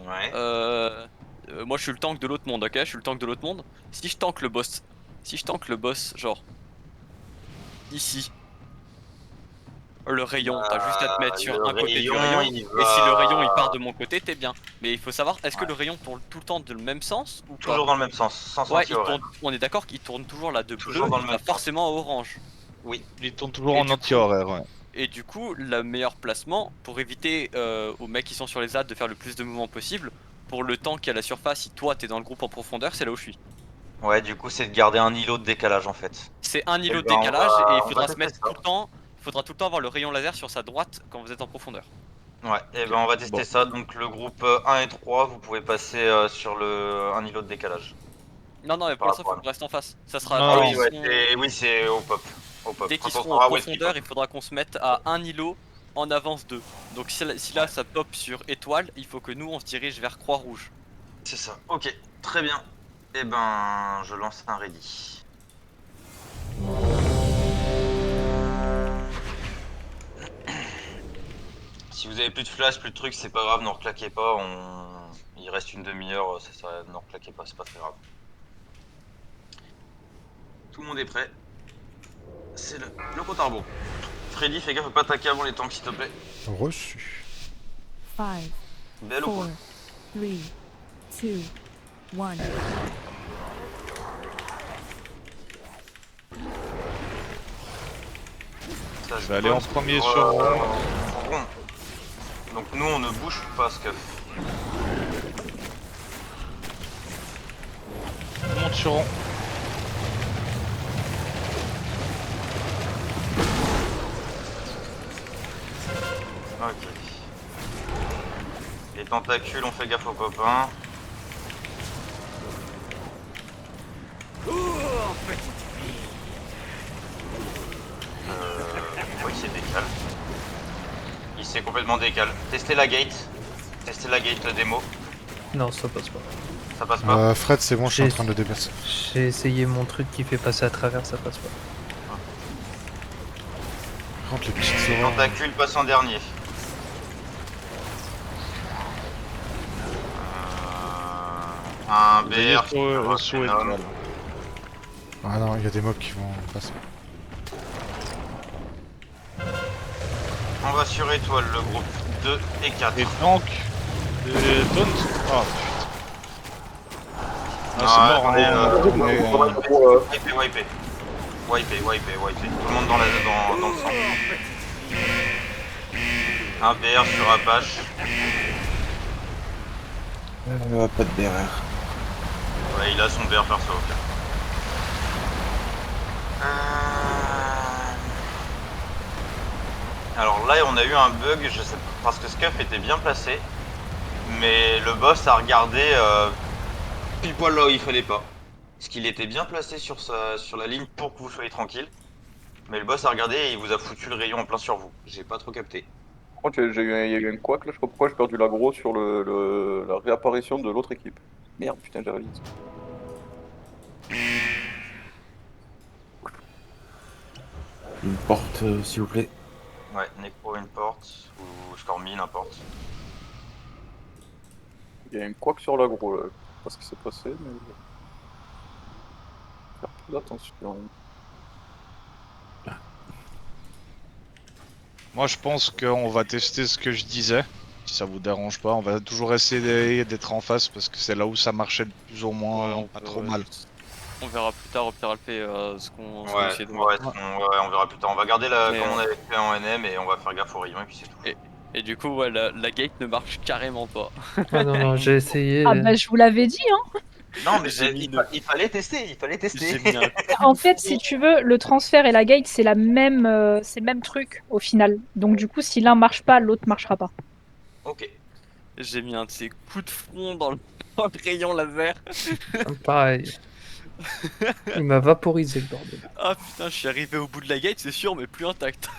Ouais. Moi je suis le tank de l'autre monde, ok? Je suis le tank de l'autre monde. Si je tank le boss, genre ici, le rayon, t'as juste à te mettre sur un côté du rayon. Et si le rayon il part de mon côté, t'es bien. Mais il faut savoir, est-ce que le rayon tourne tout le temps de le même sens ou pas? Toujours dans le même sens, sans ouais, anti-horaire. on est d'accord qu'il tourne toujours là de bleu, Toujours dans le il va même sens. forcément à orange. Oui. Il tourne toujours en anti-horaire, ouais. Et du coup, le meilleur placement pour éviter aux mecs qui sont sur les adds de faire le plus de mouvements possible, pour le temps qui est à la surface, si toi t'es dans le groupe en profondeur, c'est là où je suis. Ouais, du coup, c'est de garder un îlot de décalage en fait. C'est un îlot de ben, décalage et il on faudra va se mettre tester ça. tout le temps. Il faudra tout le temps avoir le rayon laser sur sa droite quand vous êtes en profondeur. Ouais, et ben on va tester ça. Donc le groupe 1 et 3, vous pouvez passer sur un îlot de décalage. Non, non, mais pour Par l'instant, il faut rapport qu'on reste en face. Ça sera Ah dès oui, qu'ils ouais, seront, oui, c'est au pop. dès Quand qu'ils on seront en saura où est-ce qu'il profondeur, pop. il faudra qu'on se mette à un îlot en avance d'eux. Donc si là ça pop sur étoile, il faut que nous on se dirige vers croix rouge. C'est ça. Ok, très bien. Et ben, je lance un ready. Si vous avez plus de flash, plus de trucs, c'est pas grave, n'en reclaquez pas. Il reste une demi-heure, c'est ça, n'en reclaquez pas, c'est pas très grave. Tout le monde est prêt. C'est le compte à rebours. Freddy, fais gaffe à pas attaquer avant les tanks, s'il te plaît. Reçu. 5, Belle au 4, point. 3, 2, 1. Ça Je vais aller en premier sur rond. Donc nous, on ne bouge pas, Scuff. On monte sur rond. Ok. Les tentacules, on fait gaffe aux copains. Oui, c'est décalé. Il s'est complètement décalé. Testez la gate. Testez la gate démo. Non, ça passe pas. Ça passe pas. Fred, c'est bon, je suis en train de le déplacer. J'ai essayé mon truc qui fait passer à travers, ça passe pas. Par contre, les petites Les horreurs. tentacules passent en dernier. Un BR sous Venom. étoile. Ah non, il y a des mobs qui vont passer. On va sur étoile, le groupe 2 et 4. Et donc, taunt. Oh putain. Ah, c'est mort, hein. Wipé. Tout le monde dans le centre. Un BR sur Apache. Pas de BRR. Ouais, il a son BR perso. Ok. Alors là, on a eu un bug, je sais pas, parce que Scuff était bien placé, mais le boss a regardé pile poil là où il fallait pas. Parce qu'il était bien placé sur la ligne pour que vous soyez tranquille. Mais le boss a regardé et il vous a foutu le rayon en plein sur vous. J'ai pas trop capté. Par contre, il y a eu un couac là, je sais pas pourquoi j'ai perdu l'aggro sur la réapparition de l'autre équipe. Merde, putain, j'avais dit. Une porte, s'il vous plaît. Ouais, Necro une porte, ou Stormy, n'importe. Il y a une couac sur l'agro là. Je sais pas ce qui s'est passé, mais. Faire plus attention. Moi, je pense qu'on va tester ce que je disais. Si ça vous dérange pas, on va toujours essayer d'être en face parce que c'est là où ça marchait le plus ou moins pas trop mal. On verra plus tard au pire Alpé ce qu'on Ouais, essaie de ouais, on verra plus tard. On va garder la Mais, comme on avait fait en NM et on va faire gaffe au rayon et puis c'est tout. Et du coup, ouais, la gate ne marche carrément pas. Ah non, non, j'ai essayé. Ah bah je vous l'avais dit, hein. Non, mais J'ai mis il fallait tester, il fallait tester. J'ai mis un- En fait, si tu veux, le transfert et la gate, c'est la même, c'est le même truc au final. Donc du coup, si l'un marche pas, l'autre marchera pas. Ok. J'ai mis un de ces coups de front dans le rayon laser. Pareil. Il m'a vaporisé le bordel. Ah putain, je suis arrivé au bout de la gate, c'est sûr, mais plus intact.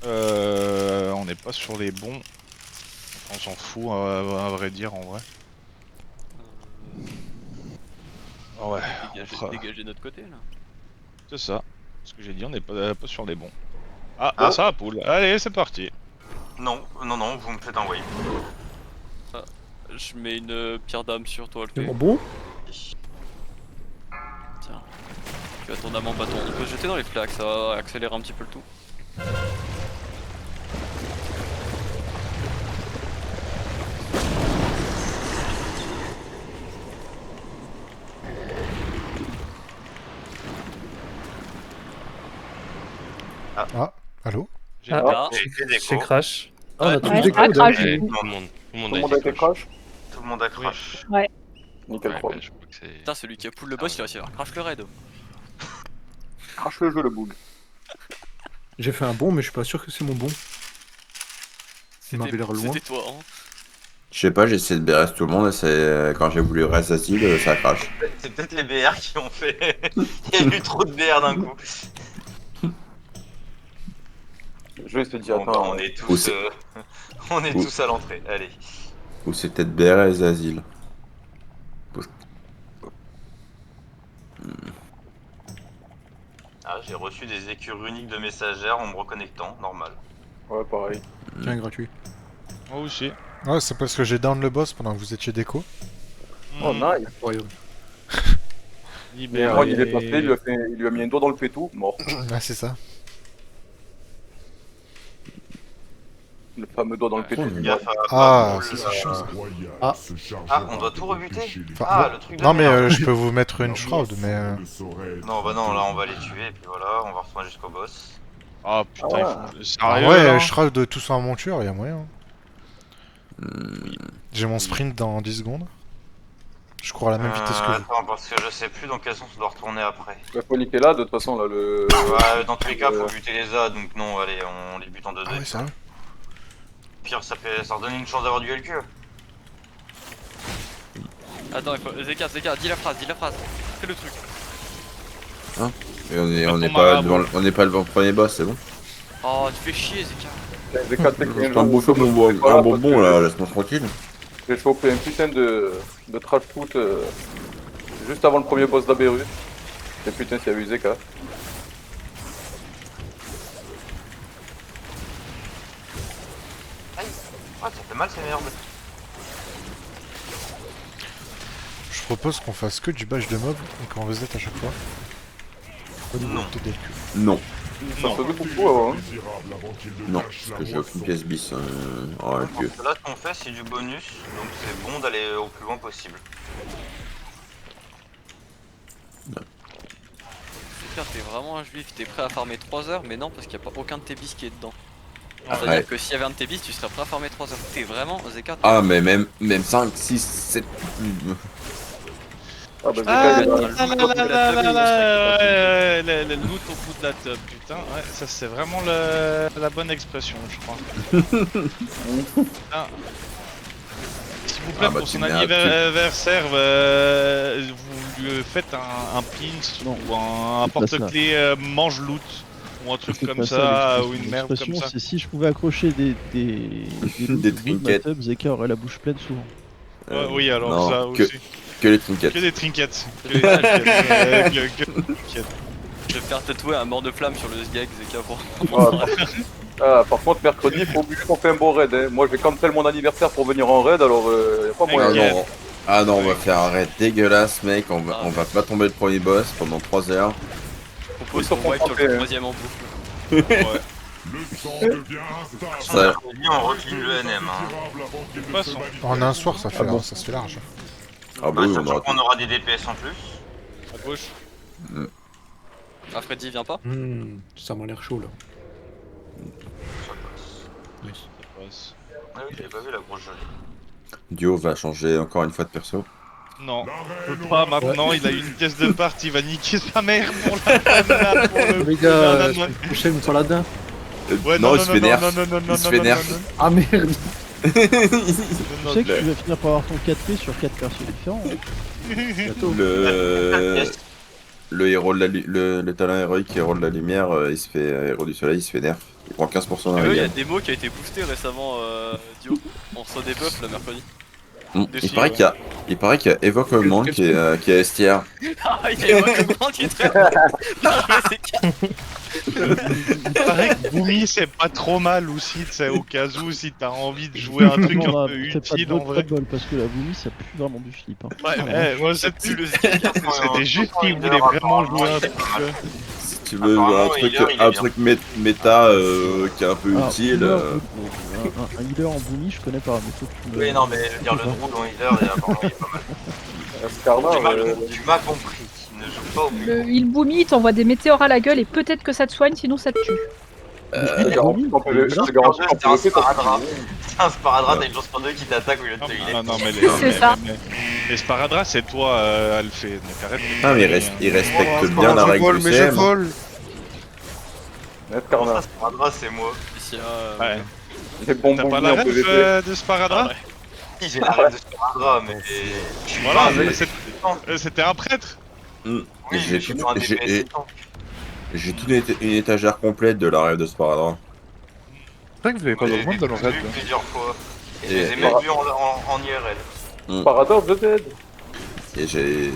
On n'est pas sur les bons. On s'en fout, à vrai dire, en vrai. Ouais. Dégager notre côté là. C'est ça. Ce que j'ai dit, on n'est pas sur les bons. Ah, bah ça, poule. Allez, c'est parti. Non, vous me faites un wave. Ah, je mets une pierre d'âme sur toi, Alpé. Bon. Tiens. Tu as ton âme en bâton. On peut se jeter dans les flaques, ça va accélérer un petit peu le tout. Ah, allô? J'ai crash. Ah, on a Ouais, tous ouais, des ah, codes. crash, hein. du coup. Tout le monde a été crash? Tout le monde a crash. Ouais. Nickel chrome. Putain, celui qui a pull le boss, il va essayer de crash le raid. Crash le jeu, le boule. J'ai fait un bon, mais je suis pas sûr que c'est mon bon. Il m'avait l'air loin. C'était toi, hein. Je sais pas, j'ai essayé de BRS tout le monde et c'est quand j'ai voulu rester asile, ça crache. C'est peut-être les BR qui ont fait. Il y a eu trop de BR d'un coup. Je vais te dire, Bon, bah, attends. on est tous, on est tous à l'entrée. Allez. Ou c'est peut-être BRS asile. Ah, j'ai reçu des écures uniques de messagères en me reconnectant, normal. Ouais, pareil. Tiens, gratuit. Moi aussi. Ouais, c'est parce que j'ai down le boss pendant que vous étiez déco. Oh, nice. Libéré. Moi, il est passé, il lui a mis un doigt dans le pétou, mort. Ah, c'est ça. Le fameux doigt dans le pétou. Gaffe à Ah, pas c'est chiant ça. Ah, on doit tout rebuter. Enfin, Ah, bon. le truc de Non, mais merde. je peux vous mettre une shroud, mais. Non, bah non, là on va les tuer et puis voilà, on va retourner jusqu'au boss. Ah putain, ils font... Ah Sérieux, ouais, là shroud tous en monture, y'a moyen. J'ai mon sprint dans 10 secondes. Je cours à la même vitesse que vous. Attends, parce que je sais plus dans quel sens on doit retourner après. Il faut niquer là, de toute façon, là, le. Ouais, dans tous les cas, faut buter les A, donc non, allez, on les bute en 2-2. Ah ouais, sérieux? Pire, ça redonne une chance d'avoir du LQ. Attends, il faut... Zeka, dis la phrase, fais le truc. Hein? Et on n'est pas devant le premier boss, c'est bon? Oh, tu fais chier, Zeka. Zeka, t'es qu'un Un bonbon là, laisse-moi tranquille. J'ai chopé un putain de trash foot juste avant le premier boss d'Aberu. Et putain, s'il y avait eu Zeka. Aïe, ouais, ça fait mal ces merdes. Je propose qu'on fasse que du bash de mob et qu'on reset à chaque fois. Non. Non. Ça faisait beaucoup avant. Hein. Non, parce que j'ai aucune pièce bis en LQ. Là, ce qu'on fait, c'est du bonus, donc c'est bon d'aller au plus loin possible. Zeka, t'es vraiment un juif, t'es prêt à farmer 3 heures, mais non, parce qu'il n'y a pas aucun de tes bis qui est dedans. Ah, C'est-à-dire ouais. que s'il y avait un de tes bis, tu serais prêt à farmer 3 heures. T'es vraiment, Zeka, Ah, mais même 5, 6, 7. Ah bah Ah, Zeka, le loot au bout de la tub, putain, ouais, ça c'est vraiment la bonne expression, je crois. Putain. S'il vous plaît, Ah bah, pour tu son mets un anniversaire, vous lui faites un pins ou un porte-clés mange loot ou un truc C'est comme pas ça, ou une merde l'expression, comme ça. c'est si je pouvais accrocher des Des trinkets. Zeka aurait la bouche pleine souvent. Oui, alors non, ça que, aussi. que les trinkets. Que des trinkets. Que des trinkets. Je vais faire tatouer un mort de flamme sur le gag, Zeka, pour... Ah, par contre, mercredi, il faut obligé qu'on fait un beau raid. Hein. Moi, je vais cancel mon anniversaire pour venir en raid, alors y'a pas moyen. Ah non, on va faire un raid dégueulasse, mec. On va pas tomber le premier boss pendant 3 heures. On pose son wipe sur le troisième en boucle. Ouais. Le sang devient instable. Ça- Mercredi, on recline le NM. Hein. En un soir, ça fait ça se fait large. Ah bah oui, on Sachant aura qu'on aura des DPS en plus. À gauche. Ah, Freddy vient pas? Ça m'a l'air chaud là. Ça passe. Ah oui, j'avais pas vu la grosse jolie. Dio va changer encore une fois de perso. Non, peut pas maintenant, il a une pièce de part, il va niquer sa mère pour la banane, pour le Les gars, la semaine prochaine, paladin. Ouais, non, il se vénère. Il se vénère. Ah merde. Tu sais que tu vas finir par avoir ton 4P sur 4 persos différents. Le héros de le talent héroïque héros de la lumière, il se fait héros du soleil, il se fait nerf. Il prend 15% dans la Il y a gamme. des mots qui a été boosté récemment, Dio. On reçoit des buffs le mercredi. Il paraît qu'il y a Evoque Augment qui est STR. Ah, il y a Evoque Augment qui est très bon. Il paraît que Boomy c'est pas trop mal aussi, tu sais, au cas où si t'as envie de jouer un truc un peu utile en vrai. Parce que la Boomy ça pue vraiment du flip. Hein. Ouais, moi c'était juste qu'il voulait vraiment jouer un truc. Si tu veux un truc méta qui est un peu utile. Un healer en Boomy je connais pas, mais faut que tu Oui, non, mais je veux dire, le drôle en healer, apparemment, il est pas mal. Tu m'as compris, ne joue pas au but. Le heal boomy t'envoie des météores à la gueule et peut-être que ça te soigne, sinon ça te tue. C'est un sparadrap, t'as une chance sur deux qui t'attaque au lieu de te healer. Non, mais C'est ça. les sparadraps, c'est toi, Alphée. Donc arrête. Ah, mais il respecte bien la règle du CM. Sparadrap, c'est moi. Ouais. T'as pas la rêve de sparadrap? Si, j'ai la rêve de sparadrap, mais. Voilà, c'était un prêtre. J'ai toute une étagère complète de la rêve de sparadrap. C'est vrai que vous avez pas d'augmente dans le raid. Plusieurs fois. Et je les ai même vus en IRL. Sparadrap, je t'aide. Et j'ai.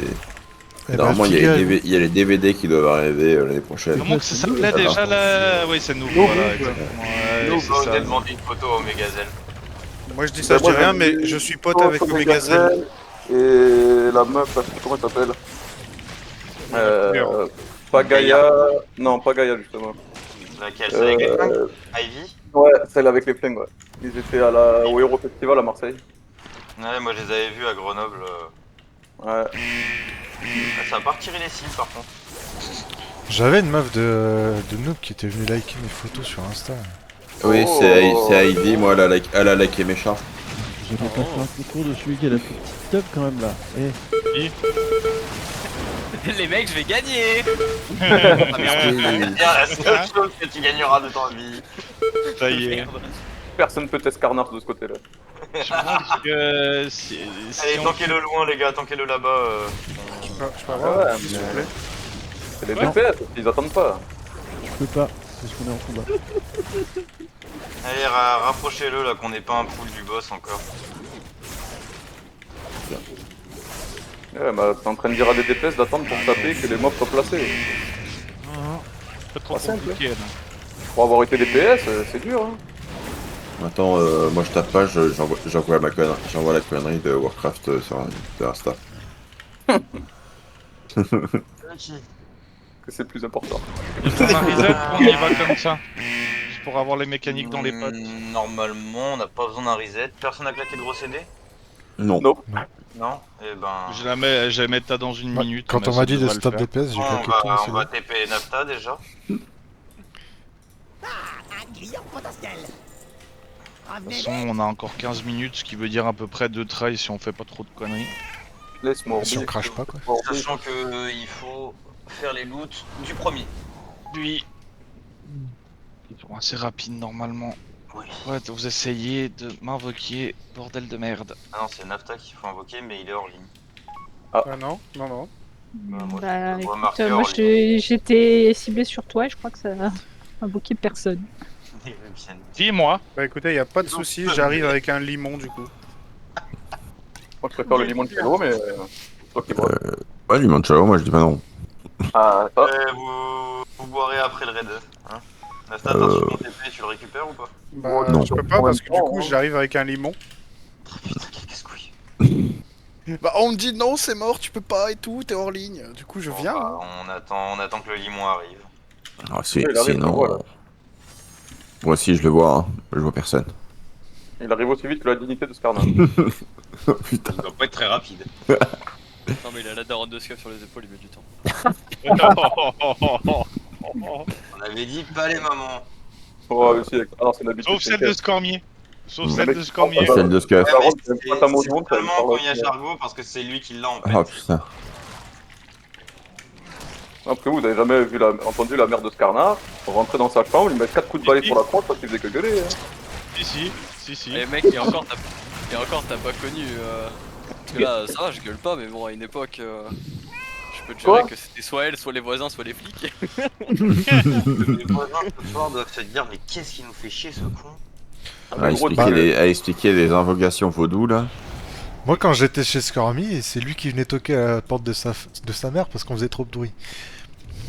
Normalement, il y a les DVD qui doivent arriver l'année prochaine. Comment que ça s'appelait déjà là? Oui, c'est nouveau. Voilà, exactement. On a demandé une photo au Megazel. Moi je dis ça, je dis rien, mais je suis pote avec Omegazel. Et la meuf, comment elle s'appelle Pas Gaïa. Non, pas Gaïa justement. Laquelle? Celle avec les flingues? Ivy? Ouais, celle avec les flingues, ouais. Ils étaient au Euro Festival à Marseille. Ouais, moi je les avais vus à Grenoble. Ouais. Ça va pas retirer les cils par contre. J'avais une meuf de noob qui était venue liker mes photos sur Insta. Oui, c'est Ivy, moi elle a liké mes chars. J'avais pas fait un concours de celui qui a la plus petite top quand même là. Les mecs, je vais gagner. Ah merde, la seule chose que tu gagneras de ta vie. Ça y est. Personne peut test Carnard de ce côté-là. Je pense que si allez, tankez-le loin les gars, tankez-le là-bas. Je peux avoir, s'il vous plaît. C'est les DPS, ils attendent pas. Je peux pas, parce qu'on est en combat. Allez, rapprochez-le là, qu'on n'est pas un pool du boss encore. Ouais, bah t'es en train de dire à des DPS d'attendre pour taper que les mobs soient placés. Pas trop compliqué là. Pour avoir été DPS, c'est dur hein. Attends, moi je tape pas, j'envoie la connerie de Warcraft sur Insta. Que c'est plus important. On a reset, on y va comme ça. Juste pour avoir les mécaniques dans les potes. Normalement, on n'a pas besoin d'un reset. Personne a claqué de gros CD? Non. Non. Non? Et ben. Je vais mettre ça dans une minute. Quand on m'a dit de stop DPS, j'ai claqué tout. On va TP Nafta déjà. De toute façon, on a encore 15 minutes, ce qui veut dire à peu près 2 tries si on fait pas trop de conneries. Laisse-moi. Si on crache pas quoi. Sachant que il faut faire les loots du premier. Lui. Ils sont assez rapides normalement. Oui. Ouais, vous essayez de m'invoquer, bordel de merde. Ah non, c'est Nafta qu'il faut invoquer, mais il est hors ligne. Ah non, non, non. Bah écoute, moi j'étais ciblé sur toi et je crois que ça a invoqué personne. Dis-moi. Bah écoutez, y a pas de soucis, j'arrive avec un limon du coup. Moi je préfère le limoncello, mais. Ouais, limoncello, moi je dis pas non. Ah, vous boirez après le raid. Hein La stat sur ton TP, tu le récupères ou pas? Bah, Non. je peux pas parce que du coup, non. j'arrive avec un limon. Putain, quel casse-couille. Bah, on me dit non, c'est mort, tu peux pas et tout, t'es hors ligne. Du coup, je Bon, viens. bah, hein. on attend que le limon arrive. Ah, Il arrive, sinon. voilà. Moi aussi, je le vois, hein. Je vois personne. Il arrive aussi vite que la dignité de Skarna. Oh, putain. Ça doit pas être très rapide. Non, mais il a la daronne de Scuff sur les épaules, il met du temps. On avait dit pas les mamans. Ouais, aussi, ah non, c'est une habitude. Sauf celle de Scormier. Sauf Ouais. celle de Scormier. Celle de Scuff. Par contre, C'est c'est pas ta motion, seulement quand il y a Chargot parce que c'est lui qui l'a en fait. Oh putain. Après, vous avez jamais entendu la mère de Skarna rentrer dans sa chambre, lui mettre 4 coups de balai sur la tronche parce qu'il faisait que gueuler. Hein. Si. Et mec, et encore t'as pas connu. Parce que là, ça va, je gueule pas, mais bon, à une époque, je peux te jurer que c'était soit elle, soit les voisins, soit les flics. Les voisins ce soir doivent se dire, mais qu'est-ce qui nous fait chier ce con? À expliquer les invocations vaudou là. Moi, quand j'étais chez Scormy, c'est lui qui venait toquer à la porte de sa mère parce qu'on faisait trop de bruit.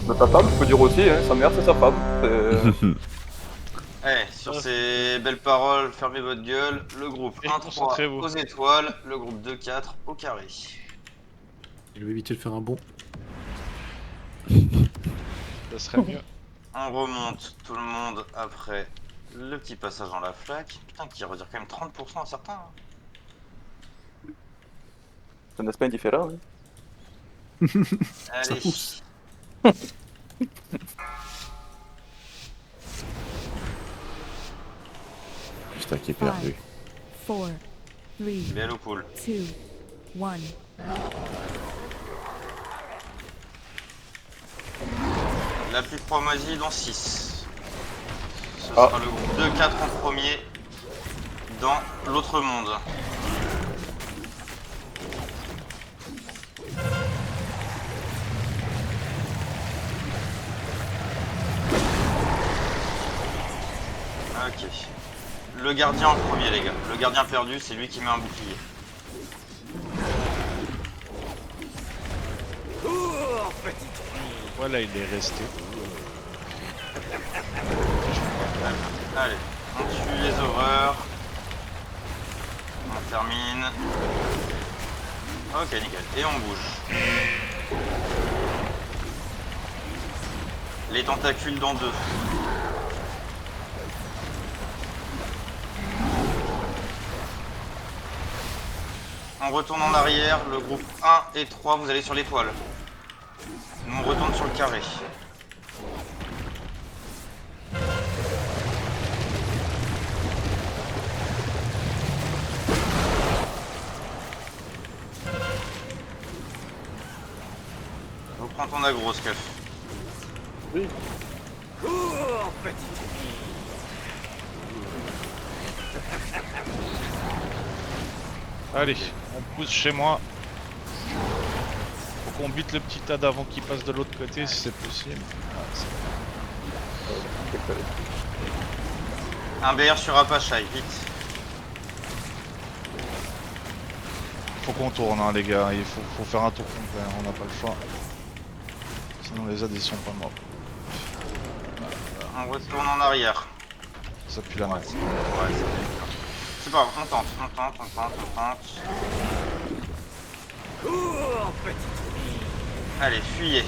De ta femme, je peux dire aussi, hein, sa mère c'est sa femme. Sur ces belles paroles, fermez votre gueule. Le groupe 1-3 aux étoiles, le groupe 2-4 au carré. Il veut éviter de faire un bond. Ça serait mieux. On remonte tout le monde après le petit passage dans la flaque. Putain, qui redire quand même 30% à certains. Hein. C'est un aspect indifférent. Hein. Allez. Putain, qui est perdu. 4, 3, Belle au pool. 2, 1. La plus chromasie dans 6. Ce sera le groupe 2-4 en premier dans l'autre monde. Ok. Le gardien en premier les gars. Le gardien perdu, c'est lui qui met un bouclier. Voilà, il est resté. Allez, on tue les horreurs. On termine. Ok, nickel. Et on bouge. Les tentacules dans 2. On retourne en arrière, le groupe 1 et 3, vous allez sur l'étoile. Nous on retourne sur le carré. Reprends ton aggro, Scuff. Oui. Allez, on pousse chez moi. Faut qu'on bute le petit tas avant qu'il passe de l'autre côté si c'est possible. Un BR sur Apachai, vite. Faut qu'on tourne hein, les gars, il faut faire un tour complet, on n'a pas le choix. Sinon les adhéssions sont pas morts. On retourne en arrière. Ça pue la merde. Ouais, c'est pas grave, on tente. Allez, fuyez.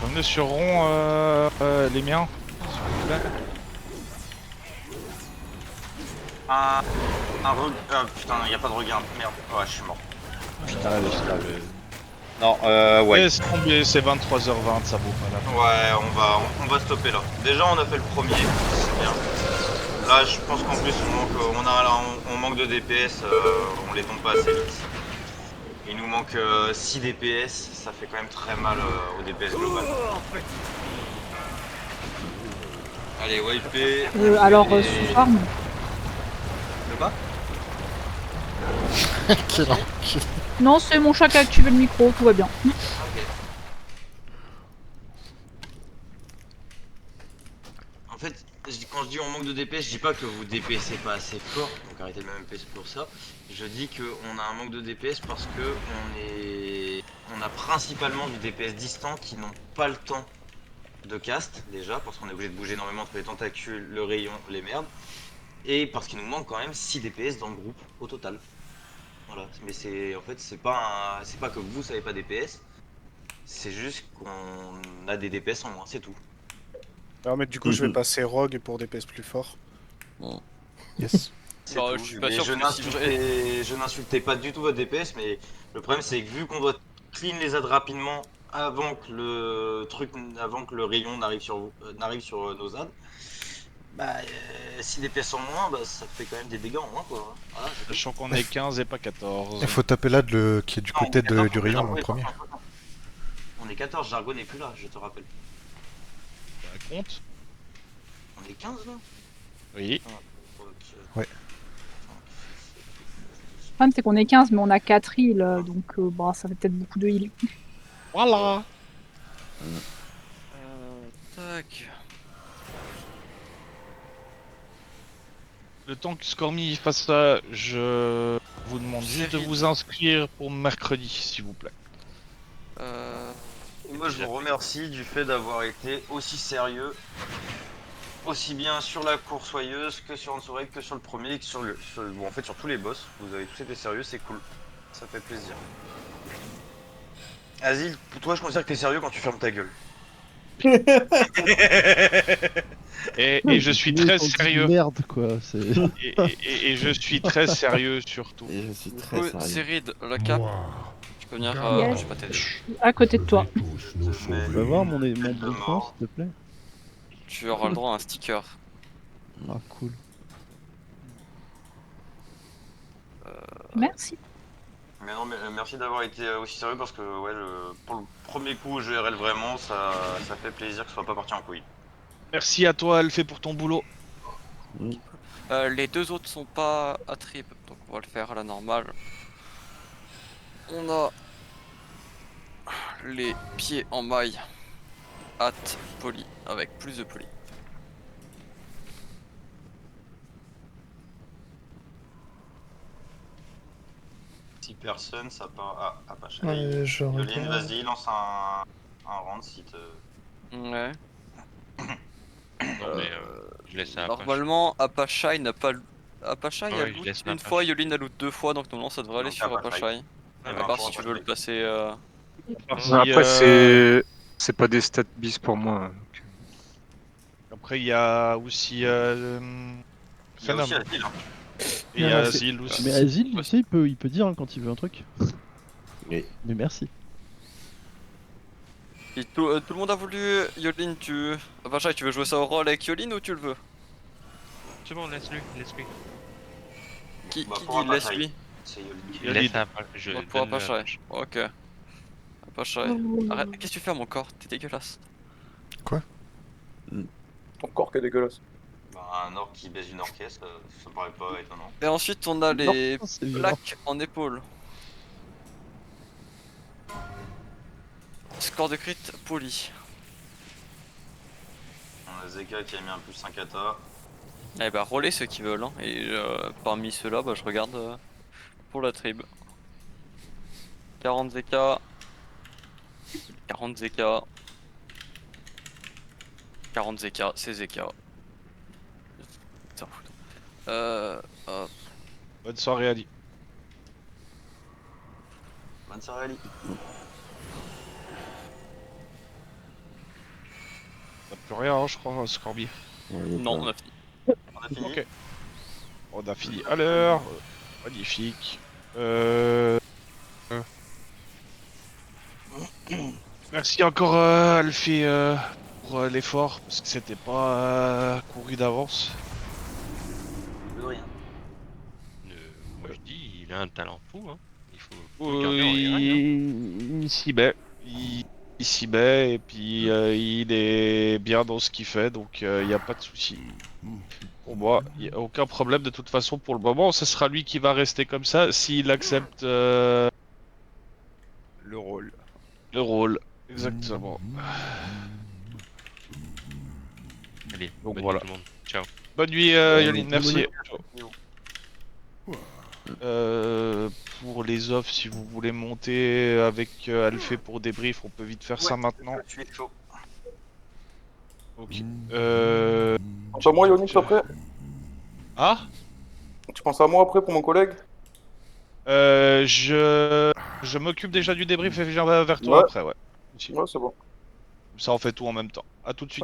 Revenez sur rond les miens, s'il vous plaît. Putain, il n'y a pas de regain. Merde. Ouais, je suis mort. Putain, Non, ouais. Laisse tomber, c'est 23h20, ça vaut pas la peine. Ouais, on va stopper là. Déjà, on a fait le premier, c'est bien. Là, je pense qu'en plus, on manque de DPS, on les tombe pas assez vite. Il nous manque 6 DPS, ça fait quand même très mal au DPS global. Allez, wiper. Alors, sous farm. Le bas Non, c'est mon chat qui a activé le micro, tout va bien. fait, quand je dis on manque de DPS, je dis pas que vous DPSez pas assez fort, donc arrêtez de même MPS pour ça. Je dis qu'on a un manque de DPS parce que on a principalement du DPS distant qui n'ont pas le temps de cast, déjà, parce qu'on est obligé de bouger énormément entre les tentacules, le rayon, les merdes, et parce qu'il nous manque quand même 6 DPS dans le groupe au total. Voilà, mais en fait, c'est pas que vous savez pas DPS, c'est juste qu'on a des DPS en moins, c'est tout. Alors, mais du coup, je vais passer Rogue pour DPS plus fort. Yes. Bah, je suis pas sûr que je n'insultais pas du tout votre DPS, mais le problème c'est que vu qu'on doit clean les adds rapidement avant que le rayon n'arrive sur nos adds, bah si DPS en moins, bah ça fait quand même des dégâts en moins quoi. Voilà, Sachant qu'on est 15 et pas 14. Il faut taper là qui est du côté du rayon en premier. On est 14, Jargon n'est plus là, je te rappelle. Ça compte. On est 15 là. Oui. Ouais. Le problème, c'est qu'on est 15, mais on a 4 heals, donc bah, ça fait peut-être beaucoup de heals. Voilà. Tac. Le temps que Scormy fasse ça, je vous demande juste de vous inscrire pour mercredi, s'il vous plaît. Moi je vous remercie du fait d'avoir été aussi sérieux, aussi bien sur la course soyeuse que sur Ansorek, que sur le premier, que bon, en fait sur tous les boss. Vous avez tous été sérieux, c'est cool, ça fait plaisir. Azil, pour toi je considère que t'es sérieux quand tu fermes ta gueule. Et je suis très sérieux. Merde quoi, c'est. Et je suis très sérieux surtout. Et je suis très sérieux. Cyril, la cape. Tu peux venir, Yes. je sais pas t'aider. À côté de toi. Tu vas voir mon bon point s'il te plaît. Tu auras le droit à un sticker. Ah cool. Merci. Mais non, mais merci d'avoir été aussi sérieux parce que ouais, pour le premier coup je RL vraiment, ça fait plaisir que ce soit pas parti en couille. Merci à toi, Alphée, pour ton boulot. Les deux autres sont pas à trip, donc on va le faire à la normale. On a les pieds en maille, hâte, poli, avec plus de poli. Si personne, ça part à pas cher. Ouais, je Yoline, regarde. vas-y, lance un round si te. Ouais. Non, mais je laisse ça à Apache. Normalement, Apachai n'a pas. Apachai Ouais, a je loot laisse une Apache. fois, Yoline a loot 2 fois, donc normalement ça devrait aller Donc, sur Apachai. Apachai. Eh À ben, part pour si tu veux le Apachai. passer. Après, c'est pas des stats bis pour moi. Donc. Après, il y a aussi. Il y a Phenom. aussi Azil, hein. Et il y a Azil aussi. Mais Azil, tu sais, il peut dire hein, quand il veut un truc. Oui. Mais merci. Et tout le monde a voulu Yoline, Apachai, tu veux jouer ça au rôle avec Yoline ou tu le veux? C'est bon, laisse-lui, laisse-lui. Qui Bah, dit pour Apachai. laisse-lui? C'est Yoline. Je laisse à Apache. Je Donc pour donne le Apachai. Apache. Ok. Apachai. Arrête, qu'est-ce que tu fais à mon corps? T'es dégueulasse. Ton corps qui est dégueulasse. Bah, un orc qui baise une orchestre, ça me paraît pas étonnant. Et ensuite on a les Non, c'est violent. plaques en épaule. Score de crit poli. On a Zeka qui a mis un plus 5 kata. Eh bah roller ceux qui veulent hein. Et parmi ceux-là bah je regarde pour la tribe. 40 ZK. 40 ZK. 40 ZK, c'est ZK. Hop. Bonne soirée, Ali. Bonne soirée Ali. T'as plus rien, hein, je crois, Scorby. Non, on a fini. On a fini. Ok. On a fini à l'heure. Magnifique. Merci encore Alphée pour l'effort parce que c'était pas couru d'avance. De rien. Moi je dis, il a un talent fou, hein. Il faut le garder en IRL, hein. Il s'y met. Il s'y met et puis il est bien dans ce qu'il fait donc il n'y a pas de souci. Pour moi, il n'y a aucun problème de toute façon pour le moment. Ce sera lui qui va rester comme ça s'il accepte Le rôle. le rôle. Exactement. Allez, Donc bonne voilà. nuit tout le monde. Ciao. Bonne nuit, Yoline, merci. Pour les offres, si vous voulez monter avec Alphée pour débrief, on peut vite faire ça maintenant. Je suis chaud. Ok. Tu penses à moi, Yonix, après? Ah? Tu penses à moi après pour mon collègue? Je m'occupe déjà du débrief et je viens vers toi après, ouais. Ouais, c'est bon. Ça, on fait tout en même temps. À tout de suite.